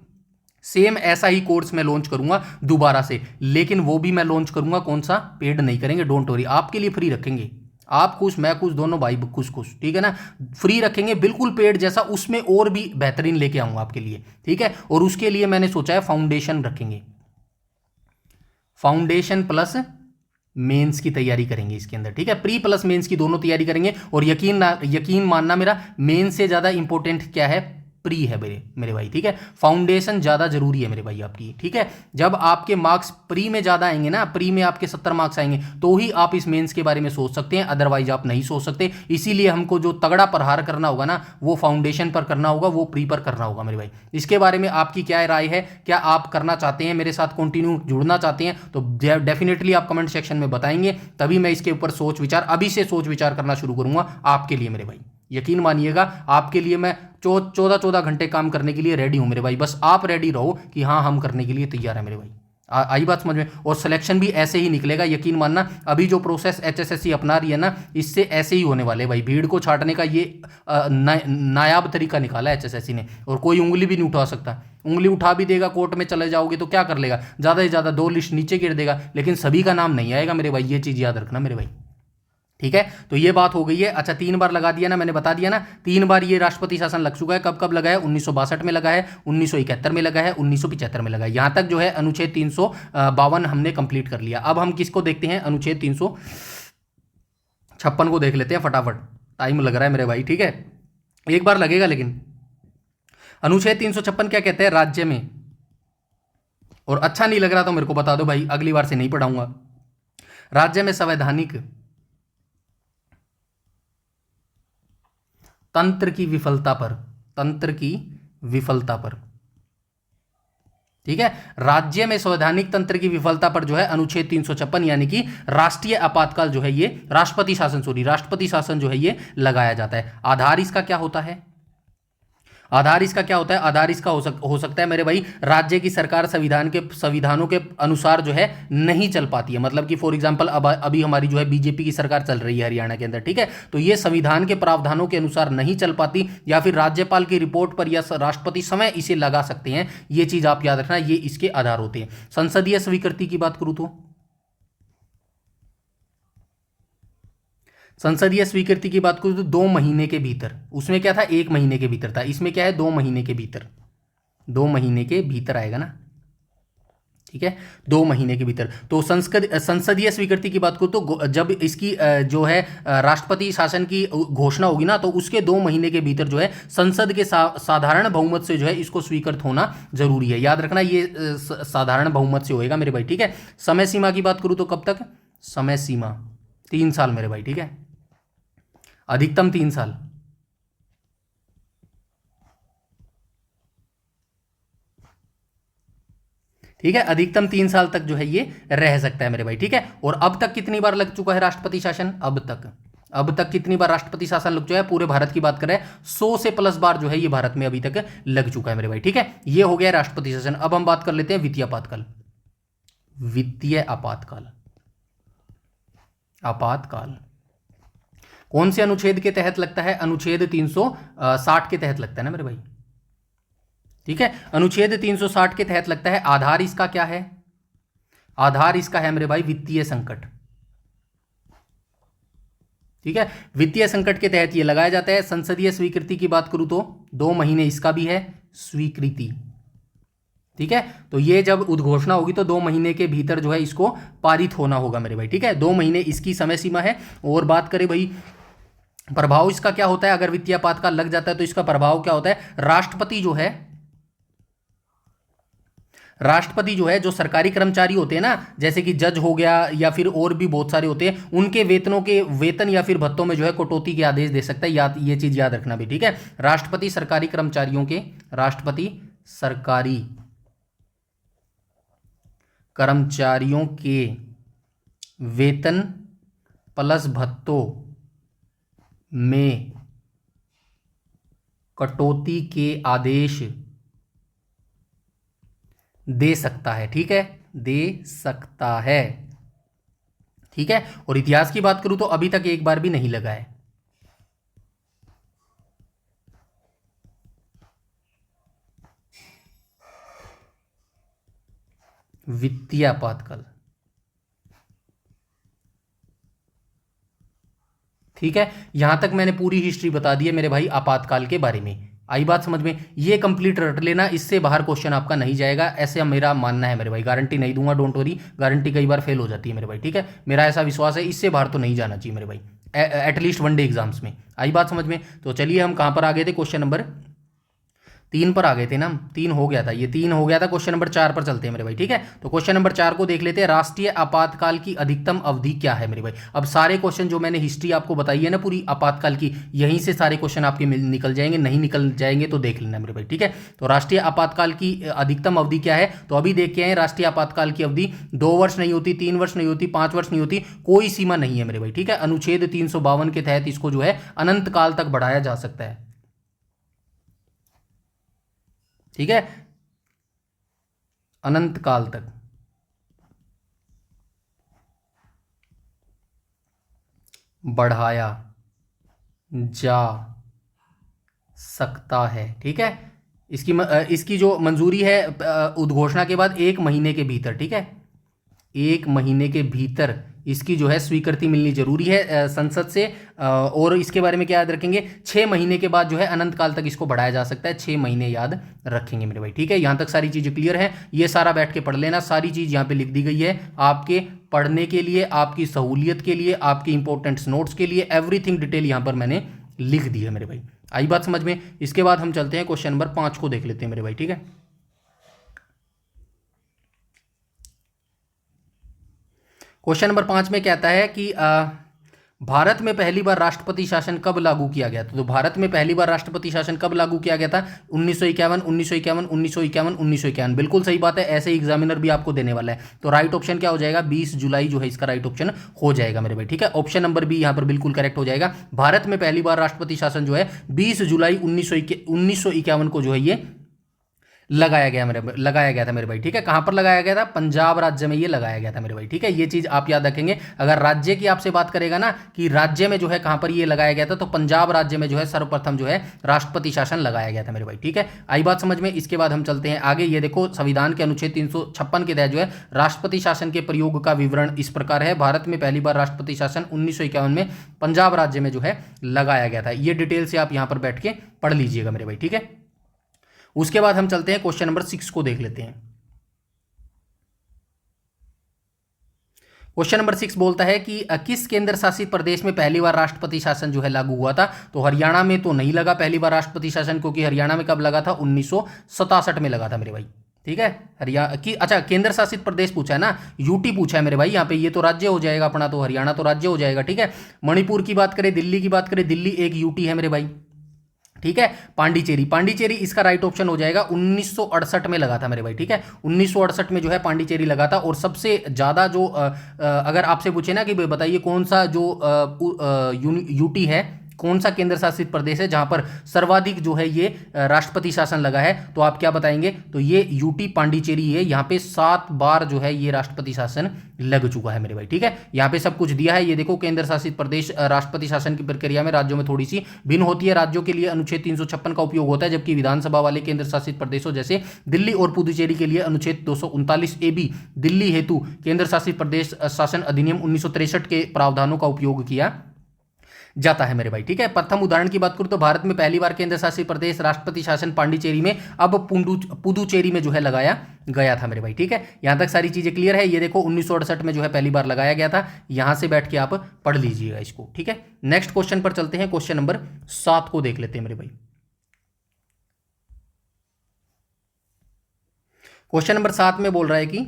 [SPEAKER 1] सेम ऐसा ही कोर्स मैं लॉन्च करूंगा दोबारा से, लेकिन वो भी मैं लॉन्च करूंगा कौन सा, पेड नहीं करेंगे, डोंट वरी, आपके लिए फ्री रखेंगे, आप खुश मैं खुश, दोनों भाई खुश, ठीक है ना, फ्री रखेंगे बिल्कुल पेड जैसा, उसमें और भी बेहतरीन लेके आऊंगा आपके लिए, ठीक है। और उसके लिए मैंने सोचा है फाउंडेशन रखेंगे, फाउंडेशन प्लस मेंस की तैयारी करेंगे इसके अंदर, ठीक है, प्री प्लस मेंस की दोनों तैयारी करेंगे। और यकीन मानना मेरा, मेंस से ज़्यादा इंपॉर्टेंट क्या है, प्री है मेरे मेरे भाई, ठीक है। फाउंडेशन ज़्यादा जरूरी है मेरे भाई आपकी, ठीक है। जब आपके मार्क्स प्री में ज़्यादा आएंगे ना, प्री में आपके 70 मार्क्स आएंगे, तो ही आप इस मेंस के बारे में सोच सकते हैं, अदरवाइज आप नहीं सोच सकते। इसीलिए हमको जो तगड़ा प्रहार करना होगा ना, वो फाउंडेशन पर करना होगा, वो प्री पर करना होगा मेरे भाई। इसके बारे में आपकी क्या राय है, क्या आप करना चाहते हैं, मेरे साथ कंटिन्यू जुड़ना चाहते हैं, तो डेफिनेटली आप कमेंट सेक्शन में बताएंगे, तभी मैं इसके ऊपर अभी से सोच विचार करना शुरू करूंगा आपके लिए मेरे भाई। यकीन मानिएगा, आपके लिए मैं 14 घंटे काम करने के लिए रेडी हूं मेरे भाई। बस आप रेडी रहो कि हाँ, हम करने के लिए तैयार है मेरे भाई। आई बात समझ में? और सिलेक्शन भी ऐसे ही निकलेगा, यकीन मानना। अभी जो प्रोसेस एचएसएससी अपना रही है ना, इससे ऐसे ही होने वाले भाई। भीड़ को छाटने का ये नायाब तरीका निकाला है एचएसएससी ने, और कोई उंगली भी नहीं उठा सकता। उंगली उठा भी देगा, कोर्ट में चले जाओगे तो क्या कर लेगा, ज़्यादा से ज़्यादा 2 लिस्ट नीचे गिर देगा, लेकिन सभी का नाम नहीं आएगा मेरे भाई। ये चीज़ याद रखना मेरे भाई, ठीक है। तो ये बात हो गई है। अच्छा, 3 बार लगा दिया ना, मैंने बता दिया ना, 3 बार ये राष्ट्रपति शासन लग चुका है। कब कब लगा है? 1962 में लगा है, 1971 में लगा है, 1975 में लगा है। यहां तक जो है अनुच्छेद 352 हमने कंप्लीट कर लिया। अब हम किसको देखते हैं? अनुच्छेद 356 को देख लेते हैं फटाफट, टाइम लग रहा है मेरे भाई, ठीक है, एक बार लगेगा। लेकिन अनुच्छेद 356 क्या कहते हैं? राज्य में, और अच्छा नहीं लग रहा तो मेरे को बता दो भाई, अगली बार से नहीं पढ़ाऊंगा। राज्य में संवैधानिक तंत्र की विफलता पर, ठीक है, राज्य में संवैधानिक तंत्र की विफलता पर जो है अनुच्छेद 356 यानी कि राष्ट्रीय आपातकाल जो है ये राष्ट्रपति शासन जो है ये लगाया जाता है। आधार इसका क्या होता है? आधार इसका हो सकता है मेरे भाई, राज्य की सरकार संविधानों के अनुसार जो है नहीं चल पाती है। मतलब कि फॉर एग्जांपल अभी हमारी जो है बीजेपी की सरकार चल रही है हरियाणा के अंदर, ठीक है, तो ये संविधान के प्रावधानों के अनुसार नहीं चल पाती, या फिर राज्यपाल की रिपोर्ट पर या राष्ट्रपति समय इसे लगा सकते हैं। ये चीज आप याद रखना, ये इसके आधार होते हैं। संसदीय स्वीकृति की बात करूं तो, संसदीय स्वीकृति की बात करूं तो 2 महीने के भीतर, उसमें क्या था 1 महीने के भीतर था, इसमें क्या है 2 महीने के भीतर, 2 महीने के भीतर आएगा ना, ठीक है, 2 महीने के भीतर। तो संसदीय स्वीकृति की बात करूं तो जब इसकी जो है राष्ट्रपति शासन की घोषणा होगी ना, तो उसके 2 महीने के भीतर जो है संसद के साधारण बहुमत से जो है इसको स्वीकृत होना जरूरी है। याद रखना, ये साधारण बहुमत से होएगा मेरे भाई, ठीक है। समय सीमा की बात करूं तो कब तक? समय सीमा 3 साल मेरे भाई, ठीक है, अधिकतम 3 साल, ठीक है, अधिकतम 3 साल तक जो है ये रह सकता है मेरे भाई, ठीक है। और अब तक कितनी बार लग चुका है राष्ट्रपति शासन? अब तक कितनी बार राष्ट्रपति शासन लग चुका है? पूरे भारत की बात करें 100 से प्लस बार जो है ये भारत में अभी तक लग चुका है मेरे भाई, ठीक है। ये हो गया राष्ट्रपति शासन। अब हम बात कर लेते हैं वित्तीय आपातकाल कौन से अनुच्छेद के तहत लगता है? अनुच्छेद 360 के तहत लगता है ना मेरे भाई, ठीक है, अनुच्छेद 360 के तहत लगता है। आधार इसका क्या है? आधार इसका है मेरे भाई वित्तीय संकट, ठीक है, वित्तीय संकट के तहत ये लगाया जाता है। संसदीय स्वीकृति की बात करूं तो 2 महीने इसका भी है स्वीकृति, ठीक है। तो ये जब उद्घोषणा होगी तो 2 महीने के भीतर जो है इसको पारित होना होगा मेरे भाई, ठीक है, 2 महीने इसकी समय सीमा है। और बात करें भाई प्रभाव इसका क्या होता है? अगर वित्तीय आपातकाल लग जाता है तो इसका प्रभाव क्या होता है? राष्ट्रपति जो है जो सरकारी कर्मचारी होते हैं ना, जैसे कि जज हो गया या फिर और भी बहुत सारे होते हैं, उनके वेतन या फिर भत्तों में जो है कटौती के आदेश दे सकता है। ये चीज याद रखना भी, ठीक है। राष्ट्रपति सरकारी कर्मचारियों के वेतन प्लस भत्तों में कटौती के आदेश दे सकता है, ठीक है, दे सकता है, ठीक है। और इतिहास की बात करूं तो अभी तक एक बार भी नहीं लगा है। वित्तीय आपातकाल, ठीक है, यहां तक मैंने पूरी हिस्ट्री बता दी है मेरे भाई आपातकाल के बारे में। आई बात समझ में? ये कंप्लीट रट लेना, इससे बाहर क्वेश्चन आपका नहीं जाएगा, ऐसे मेरा मानना है मेरे भाई। गारंटी नहीं दूंगा, डोंट वरी, गारंटी कई बार फेल हो जाती है मेरे भाई, ठीक है। मेरा ऐसा विश्वास है, इससे बाहर तो नहीं जाना चाहिए मेरे भाई, एटलीस्ट वनडे एग्जाम्स में। आई बात समझ में? तो चलिए हम कहाँ पर आ गए थे, क्वेश्चन नंबर 3 पर आ गए थे ना हम, 3 हो गया था, ये 3 हो गया था। क्वेश्चन नंबर 4 पर चलते हैं मेरे भाई, ठीक है। तो क्वेश्चन नंबर 4 को देख लेते हैं, राष्ट्रीय आपातकाल की अधिकतम अवधि क्या है मेरे भाई। अब सारे क्वेश्चन जो मैंने हिस्ट्री आपको बताई है ना पूरी आपातकाल की, यहीं से सारे क्वेश्चन आपके निकल जाएंगे, नहीं निकल जाएंगे तो देख लेना मेरे भाई, ठीक है। तो राष्ट्रीय आपातकाल की अधिकतम अवधि क्या है, तो अभी देख के आए, राष्ट्रीय आपातकाल की अवधि 2 वर्ष नहीं होती, 3 वर्ष नहीं होती, 5 वर्ष नहीं होती, कोई सीमा नहीं है मेरे भाई, ठीक है। अनुच्छेद 352 के तहत इसको जो है अनंत काल तक बढ़ाया जा सकता है, ठीक है, अनंत काल तक बढ़ाया जा सकता है, ठीक है। इसकी जो मंजूरी है उद्घोषणा के बाद 1 महीने के भीतर, ठीक है, 1 महीने के भीतर इसकी जो है स्वीकृति मिलनी जरूरी है संसद से। और इसके बारे में क्या याद रखेंगे, 6 महीने के बाद जो है अनंत काल तक इसको बढ़ाया जा सकता है, 6 महीने याद रखेंगे मेरे भाई, ठीक है। यहां तक सारी चीजें क्लियर है, ये सारा बैठ के पढ़ लेना, सारी चीज यहां पे लिख दी गई है आपके पढ़ने के लिए, आपकी सहूलियत के लिए, आपके इंपॉर्टेंट नोट्स के लिए, एवरीथिंग डिटेल यहां पर मैंने लिख दी है मेरे भाई। आई बात समझ में? इसके बाद हम चलते हैं क्वेश्चन नंबर 5 को देख लेते हैं मेरे भाई, ठीक है। क्वेश्चन नंबर 5 में कहता है कि भारत में पहली बार राष्ट्रपति शासन कब लागू किया गया था। तो भारत में पहली बार राष्ट्रपति शासन कब लागू किया गया था, 1951, 1951, 1951, 1951। बिल्कुल सही बात है, ऐसे एग्जामिनर भी आपको देने वाला है। तो राइट ऑप्शन क्या हो जाएगा, 20 जुलाई जो है इसका राइट ऑप्शन हो जाएगा मेरे भाई, ठीक है। ऑप्शन नंबर बी यहां पर बिल्कुल करेक्ट हो जाएगा। भारत में पहली बार राष्ट्रपति शासन जो है 20 जुलाई 1951 को जो है ये लगाया गया था मेरे भाई, ठीक है। कहां पर लगाया गया था, पंजाब राज्य में ये लगाया गया था मेरे भाई, ठीक है। ये चीज आप याद रखेंगे, अगर राज्य की आपसे बात करेगा ना कि राज्य में जो है कहां पर ये लगाया गया था, तो पंजाब राज्य में जो है सर्वप्रथम जो है राष्ट्रपति शासन लगाया गया था मेरे भाई, ठीक है। आई बात समझ में? इसके बाद हम चलते हैं आगे, ये देखो संविधान के अनुच्छेद 356 के तहत जो है राष्ट्रपति शासन के प्रयोग का विवरण इस प्रकार है। भारत में पहली बार राष्ट्रपति शासन 1951 में पंजाब राज्य में जो है लगाया गया था। ये डिटेल से आप यहां पर बैठ के पढ़ लीजिएगा मेरे भाई, ठीक है। उसके बाद हम चलते हैं क्वेश्चन नंबर 6 को देख लेते हैं। क्वेश्चन नंबर 6 बोलता है कि किस केंद्र शासित प्रदेश में पहली बार राष्ट्रपति शासन जो है लागू हुआ था। तो हरियाणा में तो नहीं लगा पहली बार राष्ट्रपति शासन, क्योंकि हरियाणा में कब लगा था, 1967 में लगा था मेरे भाई, ठीक है। हरियाणा की, अच्छा केंद्र शासित प्रदेश पूछा है ना, यूटी पूछा है मेरे भाई यहाँ पे, ये तो राज्य हो जाएगा अपना, तो हरियाणा तो राज्य हो जाएगा, ठीक है। मणिपुर की बात करें, दिल्ली की बात करें, दिल्ली एक यूटी है मेरे भाई, ठीक है। पांडिचेरी इसका राइट ऑप्शन हो जाएगा, 1968 में लगा था मेरे भाई, ठीक है। 1968 में जो है पांडिचेरी लगा था। और सबसे ज्यादा जो अगर आपसे पूछे ना कि बताइए कौन सा जो यूटी है, कौन सा केंद्र शासित प्रदेश है जहां पर सर्वाधिक जो है ये राष्ट्रपति शासन लगा है, तो आप क्या बताएंगे, तो ये यूटी पांडिचेरी है। यहाँ पे 7 बार जो है ये राष्ट्रपति शासन लग चुका है मेरे भाई, ठीक है। यहाँ पे सब कुछ दिया है, ये देखो केंद्र शासित प्रदेश राष्ट्रपति शासन की प्रक्रिया में राज्यों में थोड़ी सी भिन्न होती है। राज्यों के लिए अनुच्छेद 356 का उपयोग होता है, जबकि विधानसभा वाले केंद्र शासित प्रदेशों जैसे दिल्ली और पुदुचेरी के लिए अनुच्छेद 239A(b) दिल्ली हेतु केंद्र शासित प्रदेश शासन अधिनियम 1963 के प्रावधानों का उपयोग किया जाता है मेरे भाई, ठीक है। प्रथम उदाहरण की बात करूं तो भारत में पहली बार केंद्र शासित प्रदेश राष्ट्रपति शासन पांडिचेरी में, अब पुदुचेरी में जो है लगाया गया था मेरे भाई, ठीक है। यहां तक सारी चीजें क्लियर है। ये देखो 1968 में जो है पहली बार लगाया गया था, यहां से बैठ के आप पढ़ लीजिएगा इसको, ठीक है। नेक्स्ट क्वेश्चन पर चलते हैं, क्वेश्चन नंबर 7 को देख लेते हैं मेरे भाई। क्वेश्चन नंबर 7 में बोल रहा है कि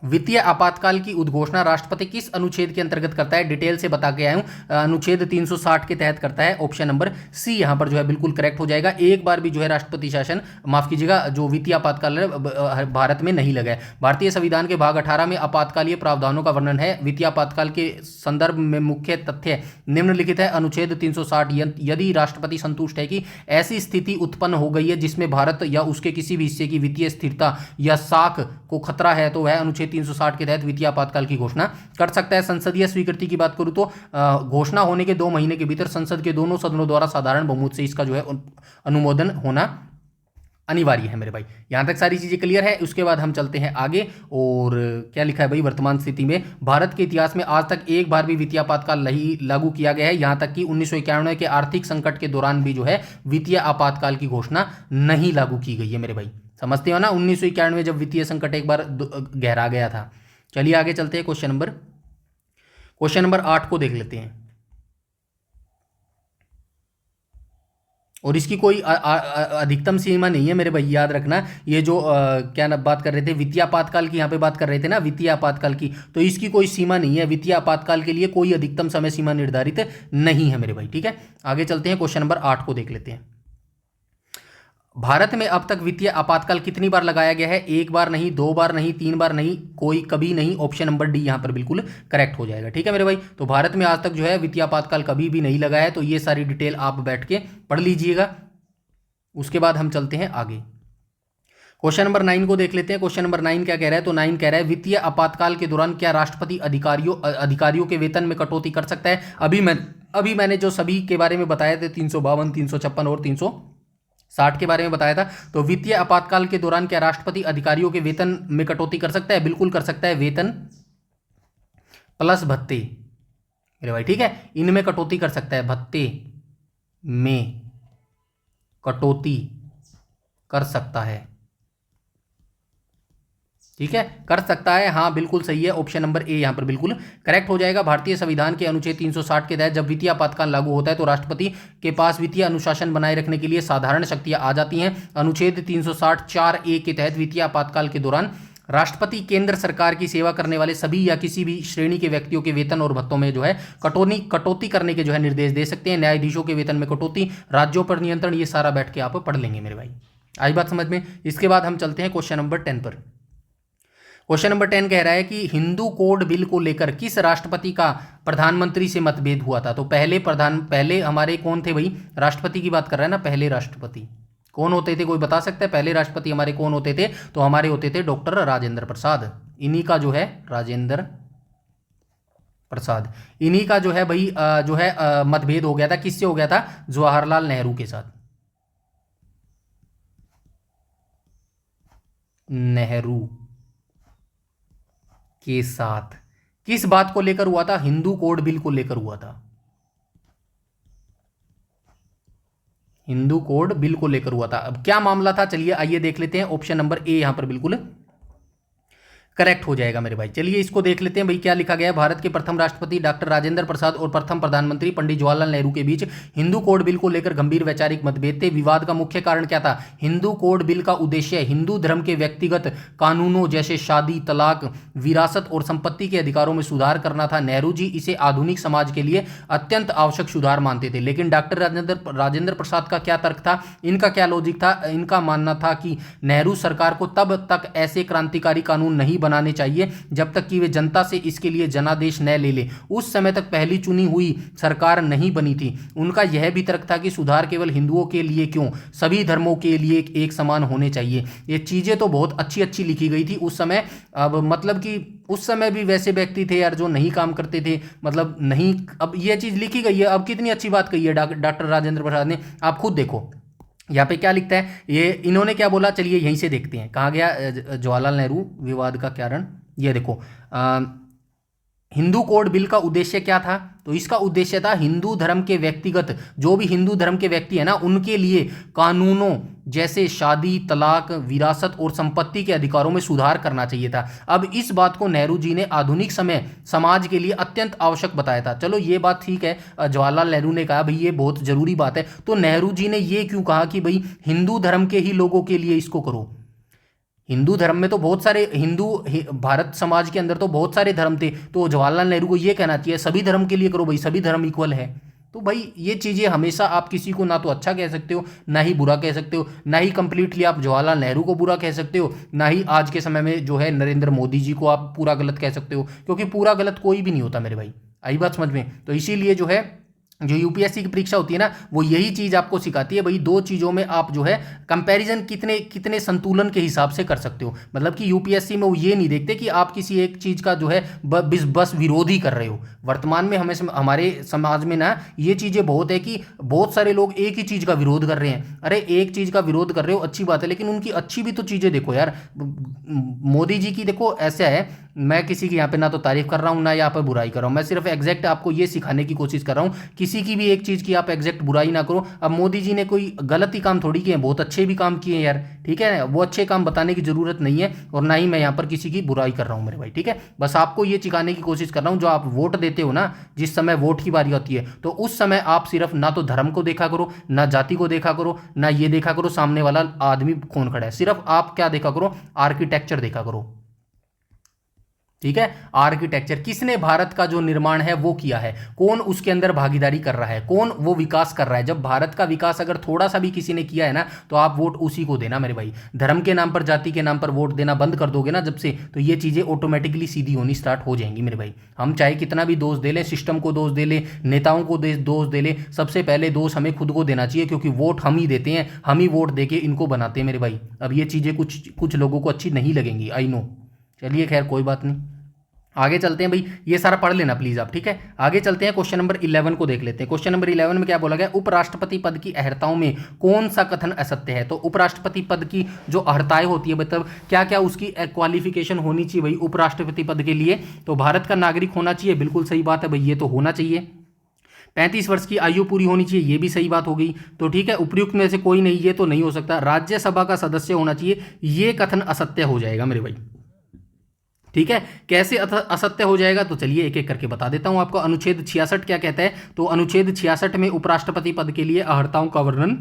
[SPEAKER 1] वित्तीय आपातकाल की उद्घोषणा राष्ट्रपति किस अनुच्छेद के अंतर्गत करता है, डिटेल से बता के आया हूं, अनुच्छेद 360 के तहत करता है। ऑप्शन नंबर सी यहां पर जो है बिल्कुल करेक्ट हो जाएगा। एक बार भी जो है राष्ट्रपति शासन, माफ कीजिएगा, जो वित्तीय आपातकाल भारत में नहीं लगा है। भारतीय संविधान के भाग 18 में आपातकालीय प्रावधानों का वर्णन है। वित्तीय आपातकाल के संदर्भ में मुख्य तथ्य निम्नलिखित है। अनुच्छेद 360, यदि राष्ट्रपति संतुष्ट है कि ऐसी स्थिति उत्पन्न हो गई है जिसमें भारत या उसके किसी भी हिस्से की वित्तीय स्थिरता या साख को खतरा है, तो वह अनुच्छेद 360 के तहत वित्तीय आपातकाल की घोषणा कर सकता है। संसदीय स्वीकृति की बात करूं तो घोषणा होने के 2 महीने के भीतर संसद के दोनों सदनों द्वारा साधारण बहुमत से इसका जो है अनुमोदन होना अनिवार्य है मेरे भाई। यहाँ तक सारी चीज़ें क्लियर है। उसके बाद हम चलते हैं आगे, और क्या लिखा है भाई, वर्तमान स्थिति में भारत के इतिहास में आज तक एक बार भी वित्तीय आपातकाल नहीं लागू किया गया है। यहाँ तक कि 1991 के आर्थिक संकट के दौरान भी जो है वित्तीय आपातकाल की घोषणा नहीं लागू की गई है मेरे भाई। समझते हो ना, 1991 में जब वित्तीय संकट एक बार गहरा गया था। चलिए आगे चलते हैं, क्वेश्चन नंबर 8 को देख लेते हैं। और इसकी कोई अधिकतम सीमा नहीं है मेरे भाई, याद रखना। ये जो क्या ना बात कर रहे थे वित्तीय आपातकाल की, यहाँ पे बात कर रहे थे ना वित्तीय आपातकाल की, तो इसकी कोई सीमा नहीं है। वित्तीय आपातकाल के लिए कोई अधिकतम समय सीमा निर्धारित नहीं है मेरे भाई। ठीक है, आगे चलते हैं, क्वेश्चन नंबर 8 को देख लेते हैं। भारत में अब तक वित्तीय आपातकाल कितनी बार लगाया गया है? एक बार नहीं, 2 बार नहीं, 3 बार नहीं, कोई कभी नहीं। ऑप्शन नंबर डी यहाँ पर बिल्कुल करेक्ट हो जाएगा। ठीक है मेरे भाई, तो भारत में आज तक जो है वित्तीय आपातकाल कभी भी नहीं लगा है। तो ये सारी डिटेल आप बैठ के पढ़ लीजिएगा। उसके बाद हम चलते हैं आगे, क्वेश्चन नंबर 9 को देख लेते हैं। क्वेश्चन नंबर 9 क्या कह रहा है? तो 9 कह रहा है वित्तीय आपातकाल के दौरान क्या राष्ट्रपति अधिकारियों के वेतन में कटौती कर सकता है? अभी मैंने जो सभी के बारे में बताया थे, 352, 356 और 360 के बारे में बताया था। तो वित्तीय आपातकाल के दौरान क्या राष्ट्रपति अधिकारियों के वेतन में कटौती कर सकता है? बिल्कुल कर सकता है। वेतन प्लस भत्ते मेरे भाई, ठीक है, इनमें कटौती कर सकता है। भत्ते में कटौती कर सकता है। ठीक है, कर सकता है, हाँ बिल्कुल सही है। ऑप्शन नंबर ए यहाँ पर बिल्कुल करेक्ट हो जाएगा। भारतीय संविधान के अनुच्छेद 360 के तहत जब वित्तीय आपातकाल लागू होता है तो राष्ट्रपति के पास वित्तीय अनुशासन बनाए रखने के लिए साधारण शक्तियां आ जाती हैं। अनुच्छेद 360(4)(a) के तहत वित्तीय आपातकाल के दौरान राष्ट्रपति केंद्र सरकार की सेवा करने वाले सभी या किसी भी श्रेणी के व्यक्तियों के वेतन और भत्तों में जो है कटौती करने के जो है निर्देश दे सकते हैं। न्यायाधीशों के वेतन में कटौती, राज्यों पर नियंत्रण, ये सारा बैठ के आप पढ़ लेंगे मेरे भाई। आई बात समझ में? इसके बाद हम चलते हैं क्वेश्चन नंबर 10 पर। क्वेश्चन नंबर 10 कह रहा है कि हिंदू कोड बिल को लेकर किस राष्ट्रपति का प्रधानमंत्री से मतभेद हुआ था? तो पहले हमारे कौन थे भाई? राष्ट्रपति की बात कर रहा है ना। पहले राष्ट्रपति कौन होते थे, कोई बता सकता है? पहले राष्ट्रपति हमारे कौन होते थे? तो हमारे होते थे डॉक्टर राजेंद्र प्रसाद। इन्हीं का जो है राजेंद्र प्रसाद, इन्हीं का जो है भाई जो है मतभेद हो गया था। किससे हो गया था? जवाहरलाल नेहरू के साथ। नेहरू के साथ किस बात को लेकर हुआ था? हिंदू कोड बिल को लेकर हुआ था। हिंदू कोड बिल को लेकर हुआ था। अब क्या मामला था, चलिए आइए देख लेते हैं। ऑप्शन नंबर ए यहां पर बिल्कुल करेक्ट हो जाएगा मेरे भाई। चलिए इसको देख लेते हैं भाई, क्या लिखा गया है। भारत के प्रथम राष्ट्रपति डॉक्टर राजेंद्र प्रसाद और प्रथम प्रधानमंत्री पंडित जवाहरलाल नेहरू के बीच हिंदू कोड बिल को लेकर गंभीर वैचारिक मतभेद थे। विवाद का मुख्य कारण क्या था? हिंदू कोड बिल का उद्देश्य हिंदू धर्म के व्यक्तिगत कानूनों जैसे शादी, तलाक, विरासत और संपत्ति के अधिकारों में सुधार करना था। नेहरू जी इसे आधुनिक समाज के लिए अत्यंत आवश्यक सुधार मानते थे। लेकिन डॉक्टर राजेंद्र प्रसाद का क्या तर्क था? इनका क्या लॉजिक था? इनका मानना था कि नेहरू सरकार को तब तक ऐसे क्रांतिकारी कानून नहीं बनाने चाहिए जब तक कि वे जनता से इसके लिए जनादेश न ले ले। उस समय तक पहली चुनी हुई सरकार नहीं बनी थी। उनका यह भी तर्क था कि सुधार केवल हिंदुओं के लिए क्यों, सभी धर्मों के लिए एक समान होने चाहिए। ये चीजें तो बहुत अच्छी लिखी गई थी उस समय। अब मतलब कि उस समय भी वैसे व्यक्ति थे यार जो नहीं काम करते थे, मतलब नहीं। अब ये चीज लिखी गई है, अब कितनी अच्छी बात कही है डॉक्टर राजेंद्र प्रसाद ने। आप खुद देखो यहाँ पे क्या लिखता है, ये इन्होंने क्या बोला, चलिए यहीं से देखते हैं। कहाँ गया जवाहरलाल नेहरू विवाद का कारण? ये देखो, हिंदू कोड बिल का उद्देश्य क्या था? तो इसका उद्देश्य था हिंदू धर्म के व्यक्तिगत, जो भी हिंदू धर्म के व्यक्ति है ना, उनके लिए कानूनों जैसे शादी, तलाक, विरासत और संपत्ति के अधिकारों में सुधार करना चाहिए था। अब इस बात को नेहरू जी ने आधुनिक समय समाज के लिए अत्यंत आवश्यक बताया था। चलो ये बात ठीक है, जवाहरलाल नेहरू ने कहा भाई ये बहुत जरूरी बात है। तो नेहरू जी ने ये क्यों कहा कि भाई हिंदू धर्म के ही लोगों के लिए इसको करो? हिंदू धर्म में तो बहुत सारे भारत समाज के अंदर तो बहुत सारे धर्म थे। तो जवाहरलाल नेहरू को ये कहना चाहिए सभी धर्म के लिए करो भाई, सभी धर्म इक्वल है। तो भाई ये चीज़ें हमेशा आप किसी को ना तो अच्छा कह सकते हो, ना ही बुरा कह सकते हो, ना ही कंप्लीटली आप जवाहरलाल नेहरू को बुरा कह सकते हो, ना ही आज के समय में जो है नरेंद्र मोदी जी को आप पूरा गलत कह सकते हो, क्योंकि पूरा गलत कोई भी नहीं होता मेरे भाई। आई बात समझ में? तो इसीलिए जो है जो यूपीएससी की परीक्षा होती है ना, वो यही चीज़ आपको सिखाती है भाई, दो चीज़ों में आप जो है कंपैरिजन कितने कितने संतुलन के हिसाब से कर सकते हो। मतलब कि यूपीएससी में वो ये नहीं देखते कि आप किसी एक चीज़ का जो है बस विरोध ही कर रहे हो। वर्तमान में हमें हमारे समाज में ना ये चीज़ें बहुत है कि बहुत सारे लोग एक ही चीज़ का विरोध कर रहे हैं। अरे एक चीज़ का विरोध कर रहे हो अच्छी बात है, लेकिन उनकी अच्छी भी तो चीज़ें देखो यार। मोदी जी की देखो, ऐसा है, मैं किसी की यहाँ पे ना तो तारीफ कर रहा हूँ ना यहाँ पे बुराई कर रहा हूँ, मैं सिर्फ एग्जैक्ट आपको ये सिखाने की कोशिश कर रहा हूँ। किसी की भी एक चीज़ की आप एग्जैक्ट बुराई ना करो। अब मोदी जी ने कोई गलत ही काम थोड़ी किए हैं, बहुत अच्छे भी काम किए हैं यार, ठीक है। वो अच्छे काम बताने की जरूरत नहीं है, और ना ही मैं यहाँ पर किसी की बुराई कर रहा हूँ मेरे भाई, ठीक है। बस आपको ये सिखाने की कोशिश कर रहा हूँ, जो आप वोट देते हो ना, जिस समय वोट की बारी होती है, तो उस समय आप सिर्फ ना तो धर्म को देखा करो, ना जाति को देखा करो, ना ये देखा करो सामने वाला आदमी कौन खड़ा है। सिर्फ आप क्या देखा करो, आर्किटेक्चर देखा करो, ठीक है। आर्किटेक्चर, किसने भारत का जो निर्माण है वो किया है, कौन उसके अंदर भागीदारी कर रहा है, कौन वो विकास कर रहा है। जब भारत का विकास अगर थोड़ा सा भी किसी ने किया है ना, तो आप वोट उसी को देना मेरे भाई। धर्म के नाम पर, जाति के नाम पर वोट देना बंद कर दोगे ना जब से, तो ये चीजें ऑटोमेटिकली सीधी होनी स्टार्ट हो जाएंगी मेरे भाई। हम चाहे कितना भी दोष दे लें, सिस्टम को दोष दे लें, नेताओं को दोष दे लें, सबसे पहले दोष हमें खुद को देना चाहिए, क्योंकि वोट हम ही देते हैं, हम ही वोट देके इनको बनाते हैं मेरे भाई। अब ये चीजें कुछ कुछ लोगों को अच्छी नहीं लगेंगी, आई नो। चलिए खैर कोई बात नहीं, आगे चलते हैं भाई। ये सारा पढ़ लेना प्लीज आप, ठीक है। आगे चलते हैं, क्वेश्चन नंबर 11 को देख लेते हैं। क्वेश्चन नंबर 11 में क्या बोला गया, उपराष्ट्रपति पद की अहर्ताओं में कौन सा कथन असत्य है। तो उपराष्ट्रपति पद की जो अहर्ताएं होती है, मतलब क्या क्या उसकी क्वालिफिकेशन होनी चाहिए भाई उपराष्ट्रपति पद के लिए। तो भारत का नागरिक होना चाहिए, बिल्कुल सही बात है भाई, ये तो होना चाहिए। 35 वर्ष की आयु पूरी होनी चाहिए, ये भी सही बात हो गई। तो ठीक है, उपयुक्त में से कोई नहीं, ये तो नहीं हो सकता। राज्यसभा का सदस्य होना चाहिए, ये कथन असत्य हो जाएगा मेरे भाई, ठीक है। कैसे असत्य हो जाएगा, तो चलिए एक एक करके बता देता हूं आपको। अनुच्छेद 66 क्या कहता है, तो अनुच्छेद 66 में उपराष्ट्रपति पद के लिए अहर्ताओं का वर्णन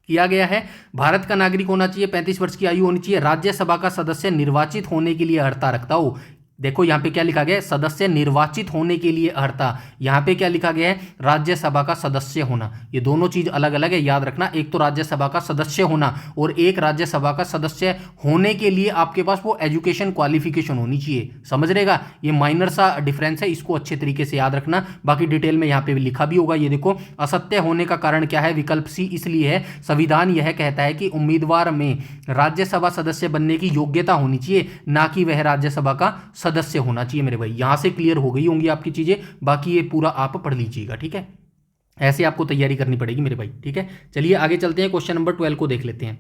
[SPEAKER 1] किया गया है। भारत का नागरिक होना चाहिए, 35 वर्ष की आयु होनी चाहिए, राज्यसभा का सदस्य निर्वाचित होने के लिए अहर्ता रखता हो। देखो यहाँ पे क्या लिखा गया है, सदस्य निर्वाचित होने के लिए अहर्ता। यहाँ पे क्या लिखा गया है, राज्यसभा का सदस्य होना। ये दोनों चीज अलग अलग है, याद रखना। एक तो राज्यसभा का सदस्य होना, और एक राज्यसभा का सदस्य होने के लिए आपके पास वो एजुकेशन क्वालिफिकेशन होनी चाहिए। समझ रहेगा, ये माइनर सा डिफरेंस है, इसको अच्छे तरीके से याद रखना। बाकी डिटेल में यहाँ पे लिखा भी होगा। ये देखो, असत्य होने का कारण क्या है, विकल्प सी इसलिए है, संविधान यह कहता है कि उम्मीदवार में राज्यसभा सदस्य बनने की योग्यता होनी चाहिए, ना कि वह राज्यसभा का सदस्य होना चाहिए मेरे भाई। यहां से क्लियर हो गई होंगी आपकी चीजें, बाकी ये पूरा आप पढ़ लीजिएगा, ठीक है। ऐसे आपको तैयारी करनी पड़ेगी मेरे भाई, ठीक है। चलिए आगे चलते हैं, क्वेश्चन नंबर 12 को देख लेते हैं।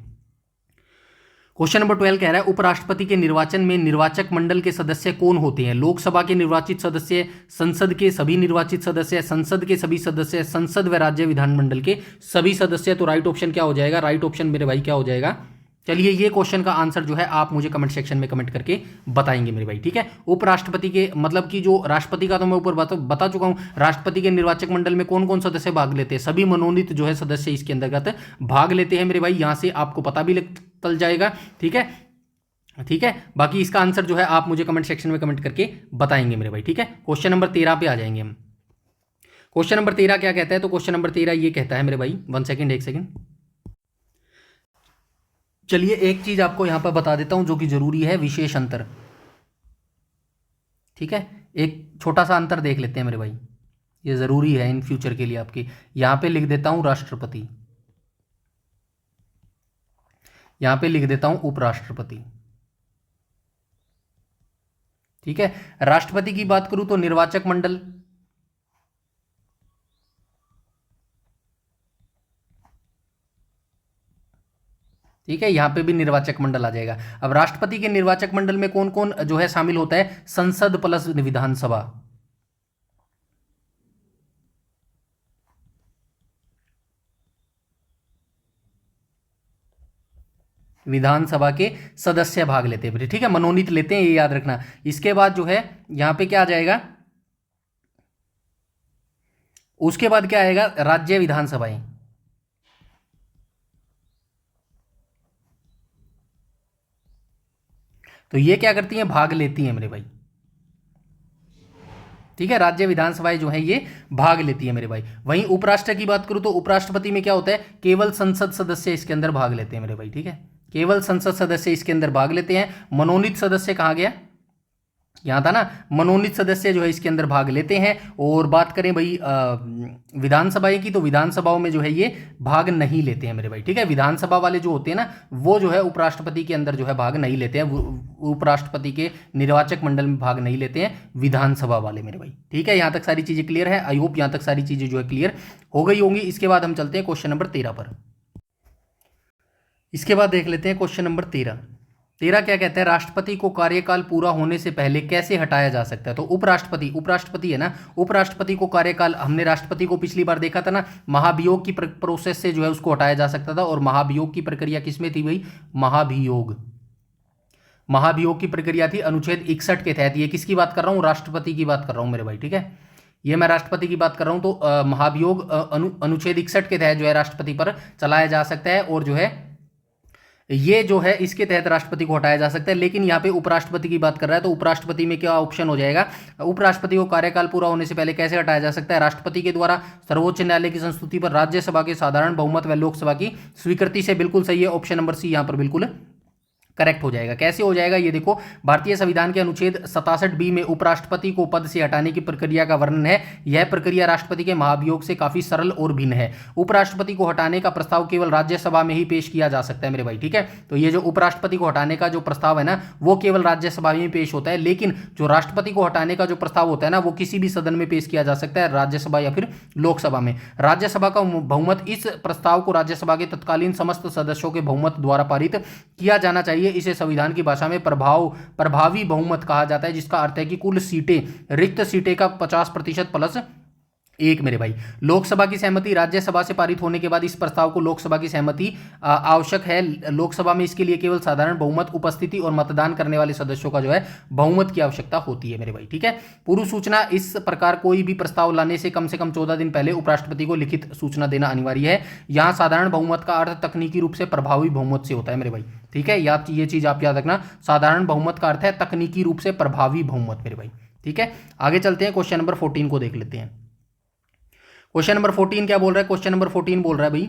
[SPEAKER 1] क्वेश्चन नंबर 12 कह रहा है, उपराष्ट्रपति के निर्वाचन में निर्वाचक मंडल के सदस्य कौन होते हैं। लोकसभा के निर्वाचित सदस्य, संसद के सभी निर्वाचित सदस्य, संसद के सभी सदस्य, संसद व राज्य विधानमंडल के सभी सदस्य। तो राइट ऑप्शन क्या हो जाएगा, राइट ऑप्शन मेरे भाई क्या हो जाएगा। चलिए ये क्वेश्चन का आंसर जो है आप मुझे कमेंट सेक्शन में कमेंट करके बताएंगे मेरे भाई, ठीक है। उपराष्ट्रपति के मतलब कि जो राष्ट्रपति का तो मैं ऊपर बता चुका हूं। राष्ट्रपति के निर्वाचक मंडल में कौन कौन सदस्य भाग लेते हैं, सभी मनोनीत जो है सदस्य इसके अंतर्गत भाग लेते हैं मेरे भाई। यहां से आपको पता भी चल जाएगा, ठीक है, ठीक है। बाकी इसका आंसर जो है आप मुझे कमेंट सेक्शन में कमेंट करके बताएंगे मेरे भाई, ठीक है। क्वेश्चन नंबर 13 पे आ जाएंगे हम। क्वेश्चन नंबर 13 क्या कहता है, तो क्वेश्चन नंबर 13 ये कहता है मेरे भाई, एक सेकेंड। चलिए एक चीज आपको यहां पर बता देता हूं जो कि जरूरी है, विशेष अंतर, ठीक है। एक छोटा सा अंतर देख लेते हैं मेरे भाई, ये जरूरी है इन फ्यूचर के लिए आपके। यहां पे लिख देता हूं राष्ट्रपति, यहां पे लिख देता हूं उपराष्ट्रपति, ठीक है। राष्ट्रपति की बात करूं तो निर्वाचक मंडल, ठीक है, यहां पे भी निर्वाचक मंडल आ जाएगा। अब राष्ट्रपति के निर्वाचक मंडल में कौन कौन जो है शामिल होता है, संसद प्लस विधानसभा, विधानसभा के सदस्य भाग लेते हैं, ठीक है, मनोनीत लेते हैं, ये याद रखना। इसके बाद जो है यहां पे क्या आ जाएगा, उसके बाद क्या आएगा, राज्य विधानसभाएं, तो ये क्या करती हैं, भाग लेती हैं मेरे भाई, ठीक है। राज्य विधानसभाएं जो है ये भाग लेती है मेरे भाई। वहीं उपराष्ट्र की बात करूं तो उपराष्ट्रपति में क्या होता है, केवल संसद सदस्य इसके अंदर भाग लेते हैं मेरे भाई, ठीक है, केवल संसद सदस्य इसके अंदर भाग लेते हैं। मनोनीत सदस्य कहा गया, यहाँ था ना, मनोनीत सदस्य जो है इसके अंदर भाग लेते हैं। और बात करें भाई विधानसभाएं की, तो विधानसभाओं में जो है ये भाग नहीं लेते हैं मेरे भाई, ठीक है। विधानसभा वाले जो होते हैं ना, वो जो है उपराष्ट्रपति के अंदर जो है भाग नहीं लेते हैं, उपराष्ट्रपति के निर्वाचक मंडल में भाग नहीं लेते हैं विधानसभा वाले मेरे भाई, ठीक है। यहाँ तक सारी चीज़ें क्लियर है। आई होप यहाँ तक सारी चीज़ें जो है क्लियर हो गई होंगी। इसके बाद हम चलते हैं क्वेश्चन नंबर 13 पर। इसके बाद देख लेते हैं क्वेश्चन नंबर 13। क्या कहता है, राष्ट्रपति को कार्यकाल पूरा होने से पहले कैसे हटाया जा सकता है। तो उपराष्ट्रपति है ना, उपराष्ट्रपति को कार्यकाल, हमने राष्ट्रपति को पिछली बार देखा था ना, महाभियोग की प्रोसेस से जो है उसको हटाया जा सकता था। और महाभियोग की प्रक्रिया किसमें थी भाई, महाभियोग की प्रक्रिया थी अनुच्छेद 61 के तहत। ये किसकी बात कर रहा हूँ, राष्ट्रपति की बात कर रहा हूँ मेरे भाई, ठीक है। ये मैं राष्ट्रपति की बात कर रहा हूँ। तो महाभियोग अनुच्छेद 61 के तहत जो है राष्ट्रपति पर चलाया जा सकता है, और जो है ये जो है इसके तहत राष्ट्रपति को हटाया जा सकता है। लेकिन यहाँ पे उपराष्ट्रपति की बात कर रहा है, तो उपराष्ट्रपति में क्या ऑप्शन हो जाएगा, उपराष्ट्रपति को कार्यकाल पूरा होने से पहले कैसे हटाया जा सकता है, राष्ट्रपति के द्वारा सर्वोच्च न्यायालय की संस्तुति पर राज्यसभा के साधारण बहुमत व लोकसभा की स्वीकृति से। बिल्कुल सही है, ऑप्शन नंबर सी यहाँ पर बिल्कुल करेक्ट हो जाएगा। कैसे हो जाएगा, ये देखो, भारतीय संविधान के अनुच्छेद 67B में उपराष्ट्रपति को पद से हटाने की प्रक्रिया का वर्णन है। यह प्रक्रिया राष्ट्रपति के महाभियोग से काफी सरल और भिन्न है। उपराष्ट्रपति को हटाने का प्रस्ताव केवल राज्यसभा में ही पेश किया जा सकता है मेरे भाई, ठीक है। तो ये जो उपराष्ट्रपति को हटाने का जो प्रस्ताव है ना, वो केवल राज्यसभा में पेश होता है। लेकिन जो राष्ट्रपति को हटाने का जो प्रस्ताव होता है ना, वो किसी भी सदन में पेश किया जा सकता है, राज्यसभा या फिर लोकसभा में। राज्यसभा का बहुमत, इस प्रस्ताव को राज्यसभा के तत्कालीन समस्त सदस्यों के बहुमत द्वारा पारित किया जाना चाहिए। इसे संविधान की भाषा में प्रभावी बहुमत कहा जाता है, जिसका अर्थ है कि कुल सीटें, रिक्त सीटें का 50% प्लस 1 मेरे भाई। लोकसभा की सहमति, राज्यसभा से पारित होने के बाद इस प्रस्ताव को लोकसभा की सहमति आवश्यक है। लोकसभा में इसके लिए केवल साधारण बहुमत, उपस्थिति और मतदान करने वाले सदस्यों का जो है बहुमत की आवश्यकता होती है मेरे भाई, ठीक है। पूर्व सूचना, इस प्रकार कोई भी प्रस्ताव लाने से कम 14 दिन पहले उपराष्ट्रपति को लिखित सूचना देना अनिवार्य है। यहाँ साधारण बहुमत का अर्थ तकनीकी रूप से प्रभावी बहुमत से होता है मेरे भाई, ठीक है। ये चीज आप याद रखना, साधारण बहुमत का अर्थ है तकनीकी रूप से प्रभावी बहुमत मेरे भाई, ठीक है। आगे चलते हैं, क्वेश्चन नंबर 14 को देख लेते हैं। क्वेश्चन नंबर 14 क्या बोल रहा है, क्वेश्चन नंबर 14 बोल रहा है भाई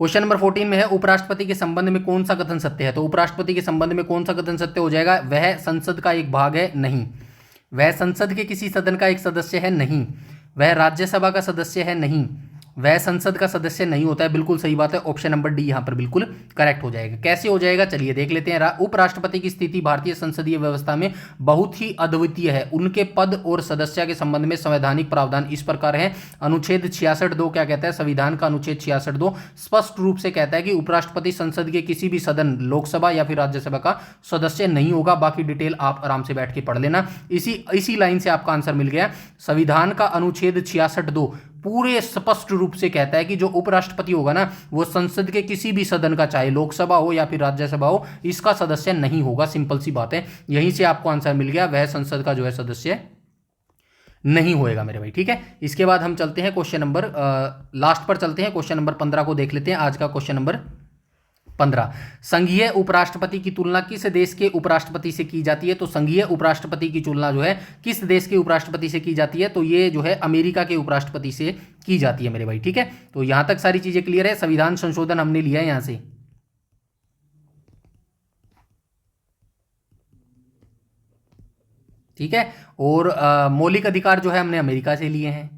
[SPEAKER 1] क्वेश्चन नंबर 14 में है, उपराष्ट्रपति के संबंध में कौन सा कथन सत्य है। तो उपराष्ट्रपति के संबंध में कौन सा कथन सत्य हो जाएगा, वह संसद का एक भाग है, नहीं। वह संसद के किसी सदन का एक सदस्य है, नहीं। वह राज्यसभा का सदस्य है, नहीं। वह संसद का सदस्य नहीं होता है, बिल्कुल सही बात है, ऑप्शन नंबर डी यहाँ पर बिल्कुल करेक्ट हो जाएगा। कैसे हो जाएगा, चलिए देख लेते हैं। उपराष्ट्रपति की स्थिति भारतीय संसदीय व्यवस्था में बहुत ही अद्वितीय है। उनके पद और सदस्य के संबंध में संवैधानिक प्रावधान इस प्रकार है। अनुच्छेद 66(2) क्या कहता है, संविधान का अनुच्छेद 66(2) स्पष्ट रूप से कहता है कि उपराष्ट्रपति संसद के किसी भी सदन, लोकसभा या फिर राज्यसभा का सदस्य नहीं होगा। बाकी डिटेल आप आराम से बैठ के पढ़ लेना। इसी लाइन से आपका आंसर मिल गया। संविधान का अनुच्छेद 66(2) पूरे स्पष्ट रूप से कहता है कि जो उपराष्ट्रपति होगा ना, वो संसद के किसी भी सदन का, चाहे लोकसभा हो या फिर राज्यसभा हो, इसका सदस्य नहीं होगा। सिंपल सी बात है, यहीं से आपको आंसर मिल गया, वह संसद का जो है सदस्य नहीं होएगा मेरे भाई, ठीक है। इसके बाद हम चलते हैं क्वेश्चन नंबर लास्ट पर चलते हैं, क्वेश्चन नंबर 15 को देख लेते हैं। आज का क्वेश्चन नंबर 15, संघीय उपराष्ट्रपति की तुलना किस देश के उपराष्ट्रपति से की जाती है। तो संघीय उपराष्ट्रपति की तुलना जो है किस देश के उपराष्ट्रपति से की जाती है, तो ये जो है अमेरिका के उपराष्ट्रपति से की जाती है मेरे भाई, ठीक है। तो यहां तक सारी चीजें क्लियर है। संविधान संशोधन हमने लिया है यहां से, ठीक है। और मौलिक अधिकार जो है हमने अमेरिका से लिए हैं।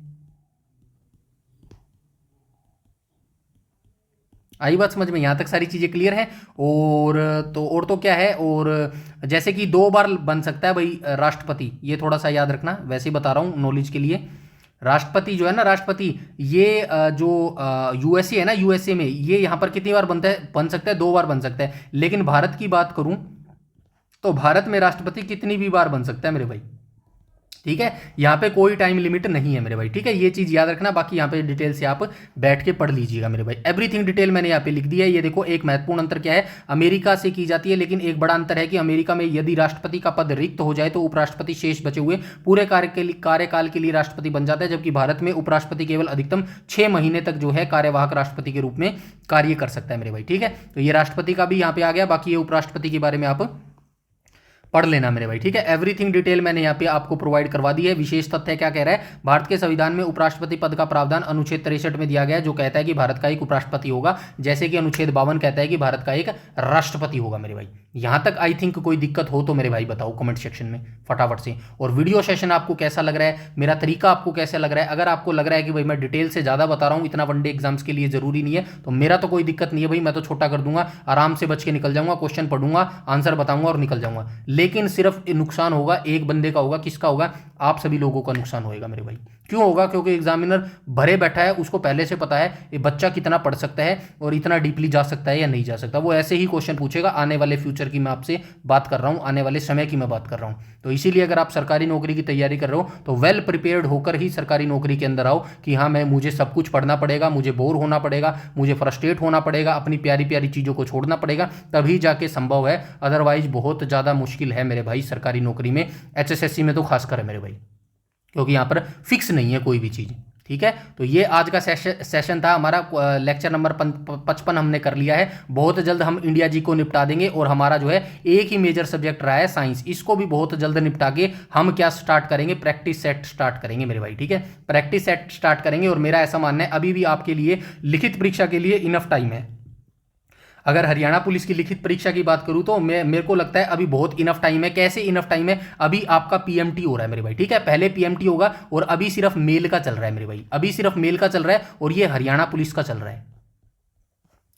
[SPEAKER 1] आई बात समझ में, यहाँ तक सारी चीज़ें क्लियर हैं। और तो क्या है, और जैसे कि 2 बार बन सकता है भाई राष्ट्रपति, ये थोड़ा सा याद रखना, वैसे ही बता रहा हूँ नॉलेज के लिए। राष्ट्रपति जो है ना, राष्ट्रपति ये जो यूएसए है ना, यूएसए में ये यहाँ पर कितनी बार बन सकता है, 2 बार बन सकता है। लेकिन भारत की बात करूँ तो भारत में राष्ट्रपति कितनी भी बार बन सकता है मेरे भाई, ठीक है। यहाँ पे कोई टाइम लिमिट नहीं है मेरे भाई, ठीक है। ये चीज याद रखना। बाकी यहाँ पे डिटेल से आप बैठ के पढ़ लीजिएगा मेरे भाई, एवरीथिंग डिटेल मैंने यहाँ पे लिख दिया है। ये देखो, एक महत्वपूर्ण अंतर क्या है, अमेरिका से की जाती है, लेकिन एक बड़ा अंतर है कि अमेरिका में यदि राष्ट्रपति का पद रिक्त हो जाए तो उपराष्ट्रपति शेष बचे हुए पूरे कार्यकाल के लिए राष्ट्रपति बन जाता है। जबकि भारत में उपराष्ट्रपति केवल अधिकतम 6 महीने तक जो है कार्यवाहक राष्ट्रपति के रूप में कार्य कर सकता है मेरे भाई, ठीक है। तो ये राष्ट्रपति का भी यहाँ पे आ गया। बाकी ये उपराष्ट्रपति के बारे में आप पढ़ लेना मेरे भाई, ठीक है। एवरीथिंग डिटेल मैंने यहाँ पे आपको प्रोवाइड करवा दी है। विशेष तथ्य क्या कह रहा है, भारत के संविधान में उपराष्ट्रपति पद का प्रावधान अनुच्छेद 63 में दिया गया है, जो कहता है कि भारत का एक उपराष्ट्रपति होगा, जैसे कि अनुच्छेद 52 कहता है कि भारत का एक राष्ट्रपति होगा मेरे भाई। यहां तक आई थिंक कोई दिक्कत हो तो मेरे भाई बताओ कमेंट सेक्शन में फटाफट से। और वीडियो सेशन आपको कैसा लग रहा है, मेरा तरीका आपको कैसा लग रहा है। अगर आपको लग रहा है कि भाई मैं डिटेल से ज्यादा बता रहा हूं, इतना वनडे एग्जाम्स के लिए जरूरी नहीं है, तो मेरा तो कोई दिक्कत नहीं है भाई, मैं तो छोटा कर दूंगा, आराम से बच के निकल जाऊंगा, क्वेश्चन पढ़ूंगा, आंसर बताऊंगा और निकल जाऊंगा। लेकिन सिर्फ नुकसान होगा एक बंदे का होगा, किसका होगा, आप सभी लोगों का नुकसान होगा मेरे भाई। क्यों होगा, क्योंकि एग्जामिनर भरे बैठा है, उसको पहले से पता है ये बच्चा कितना पढ़ सकता है और इतना डीपली जा सकता है या नहीं जा सकता। वो ऐसे ही क्वेश्चन पूछेगा, आने वाले फ्यूचर की मैं आपसे बात कर रहा हूं, आने वाले समय की मैं बात कर रहा हूं। तो इसीलिए अगर आप सरकारी नौकरी की तैयारी कर रहे हो तो वेल प्रिपेयर्ड होकर ही सरकारी नौकरी के अंदर आओ, कि हाँ मैं मुझे सब कुछ पढ़ना पड़ेगा, मुझे बोर होना पड़ेगा, मुझे फ्रस्ट्रेट होना पड़ेगा, अपनी प्यारी प्यारी चीज़ों को छोड़ना पड़ेगा, तभी जाके संभव है। अदरवाइज बहुत ज़्यादा मुश्किल है मेरे भाई सरकारी नौकरी में, HSSC में तो खासकर है मेरे भाई, क्योंकि यहाँ पर फिक्स नहीं है कोई भी चीज़, ठीक है। तो ये आज का सेशन था हमारा, लेक्चर नंबर 55 हमने कर लिया है। बहुत जल्द हम इंडिया जी को निपटा देंगे, और हमारा जो है एक ही मेजर सब्जेक्ट रहा है साइंस, इसको भी बहुत जल्द निपटा के हम क्या स्टार्ट करेंगे, प्रैक्टिस सेट स्टार्ट करेंगे मेरे भाई, ठीक है। प्रैक्टिस सेट स्टार्ट करेंगे, और मेरा ऐसा मानना है अभी भी आपके लिए लिखित परीक्षा के लिए इनफ टाइम है। अगर हरियाणा पुलिस की लिखित परीक्षा की बात करूं तो मेरे को लगता है अभी बहुत इनफ टाइम है। कैसे इनफ टाइम है, अभी आपका PMT हो रहा है मेरे भाई, ठीक है। पहले PMT होगा, और अभी सिर्फ मेल का चल रहा है मेरे भाई, अभी सिर्फ मेल का चल रहा है, और ये हरियाणा पुलिस का चल रहा है,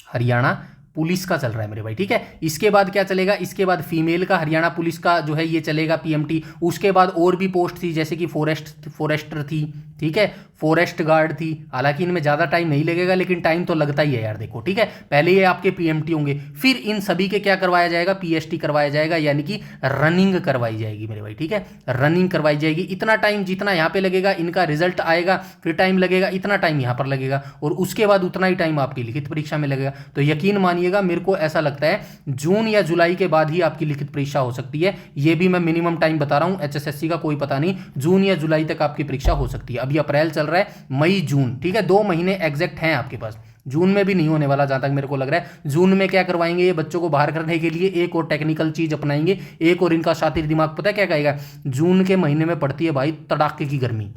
[SPEAKER 1] हरियाणा पुलिस का चल रहा है मेरे भाई, ठीक है। इसके बाद क्या चलेगा, इसके बाद फीमेल का हरियाणा पुलिस का जो है ये चलेगा PMT। उसके बाद और भी पोस्ट थी, जैसे कि फॉरेस्टर थी, ठीक है, फॉरेस्ट गार्ड थी। हालांकि इनमें ज़्यादा टाइम नहीं लगेगा, लेकिन टाइम तो लगता ही है यार, देखो, ठीक है। पहले ये आपके PMT होंगे, फिर इन सभी के क्या करवाया जाएगा, PST करवाया जाएगा, यानी कि रनिंग करवाई जाएगी मेरे भाई, ठीक है। रनिंग करवाई जाएगी। इतना टाइम जितना यहाँ पे लगेगा, इनका रिजल्ट आएगा, फिर टाइम लगेगा, इतना टाइम यहाँ पर लगेगा, और उसके बाद उतना ही टाइम आपकी लिखित परीक्षा में लगेगा। तो यकीन मानिएगा, मेरे को ऐसा लगता है जून या जुलाई के बाद ही आपकी लिखित परीक्षा हो सकती है। ये भी मैं मिनिमम टाइम बता रहा हूँ, HSSC का कोई पता नहीं, जून या जुलाई तक आपकी परीक्षा हो सकती है। अभी अप्रैल चल रहा है, मई जून, ठीक है, 2 महीने एग्जैक्ट हैं आपके पास। जून में भी नहीं होने वाला, जहां तक मेरे को लग रहा है। जून में क्या करवाएंगे, ये बच्चों को बाहर करने के लिए एक और टेक्निकल चीज अपनाएंगे, एक और इनका शातिर दिमाग पता है क्या कहेगा, जून के महीने में पड़ती है भाई तड़ाके की गर्मी,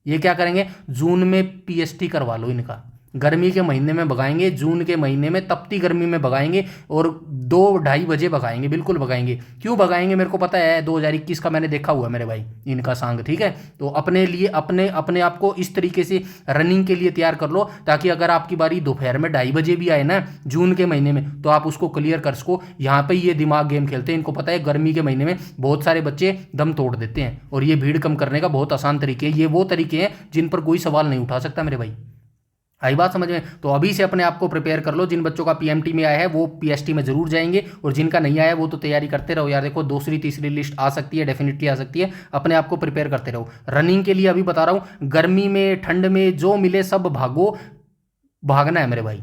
[SPEAKER 1] ये क्या करेंगे, जून में PST करवा लो इनका, गर्मी के महीने में भगाएंगे, जून के महीने में तपती गर्मी में भगाएंगे, और 2-2:30 बजे भगाएंगे, बिल्कुल भगाएंगे। क्यों भगाएंगे मेरे को पता है, 2021 का मैंने देखा हुआ है मेरे भाई इनका सांग, ठीक है। तो अपने लिए अपने आप को इस तरीके से रनिंग के लिए तैयार कर लो, ताकि अगर आपकी बारी दोपहर में 2:30 बजे भी आए ना जून के महीने में, तो आप उसको क्लियर कर सको। यहाँ पर ये दिमाग गेम खेलते हैं, इनको पता है गर्मी के महीने में बहुत सारे बच्चे दम तोड़ देते हैं, और ये भीड़ कम करने का बहुत आसान तरीके हैं। ये वो तरीके हैं जिन पर कोई सवाल नहीं उठा सकता मेरे भाई, आई बात समझ में। तो अभी से अपने आप को प्रिपेयर कर लो। जिन बच्चों का PMT में आया है वो PST में जरूर जाएंगे, और जिनका नहीं आया वो तो तैयारी करते रहो यार। देखो दूसरी तीसरी लिस्ट आ सकती है, डेफिनेटली आ सकती है, अपने आप को प्रिपेयर करते रहो। रनिंग के लिए अभी बता रहा हूँ, गर्मी में ठंड में जो मिले सब भागो, भागना है मेरे भाई,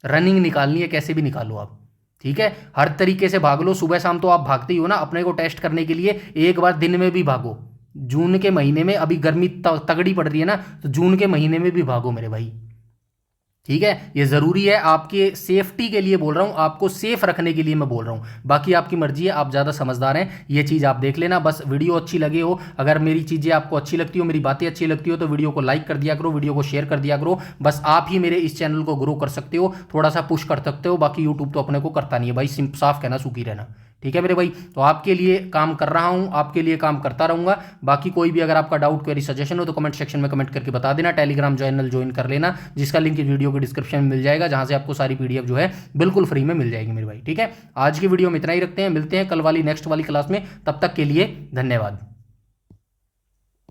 [SPEAKER 1] रनिंग निकालनी है, कैसे भी निकालो आप, ठीक है। हर तरीके से भाग लो, सुबह शाम तो आप भागते ही हो ना, अपने को टेस्ट करने के लिए एक बार दिन में भी भागो। जून के महीने में अभी गर्मी तगड़ी पड़ रही है ना, तो जून के महीने में भी भागो मेरे भाई, ठीक है। ये जरूरी है, आपके सेफ्टी के लिए बोल रहा हूं, आपको सेफ रखने के लिए मैं बोल रहा हूं। बाकी आपकी मर्जी है, आप ज्यादा समझदार हैं, ये चीज आप देख लेना। बस वीडियो अच्छी लगे हो, अगर मेरी चीजें आपको अच्छी लगती हो, मेरी बातें अच्छी लगती हो, तो वीडियो को लाइक कर दिया करो, वीडियो को शेयर कर दिया करो। बस आप ही मेरे इस चैनल को ग्रो कर सकते हो, थोड़ा सा पुश कर सकते हो। बाकी यूट्यूब तो अपने को करता नहीं है भाई, साफ कहना, सूखी रहना, ठीक है मेरे भाई। तो आपके लिए काम कर रहा हूं, आपके लिए काम करता रहूंगा। बाकी कोई भी अगर आपका डाउट, क्वेरी, सजेशन हो तो कमेंट सेक्शन में कमेंट करके बता देना। टेलीग्राम चैनल ज्वाइन कर लेना, जिसका लिंक इस वीडियो के डिस्क्रिप्शन में मिल जाएगा, जहां से आपको सारी PDF जो है बिल्कुल फ्री में मिल जाएगी मेरे भाई, ठीक है। आज की वीडियो में इतना ही रखते हैं, मिलते हैं कल वाली नेक्स्ट वाली क्लास में, तब तक के लिए धन्यवाद।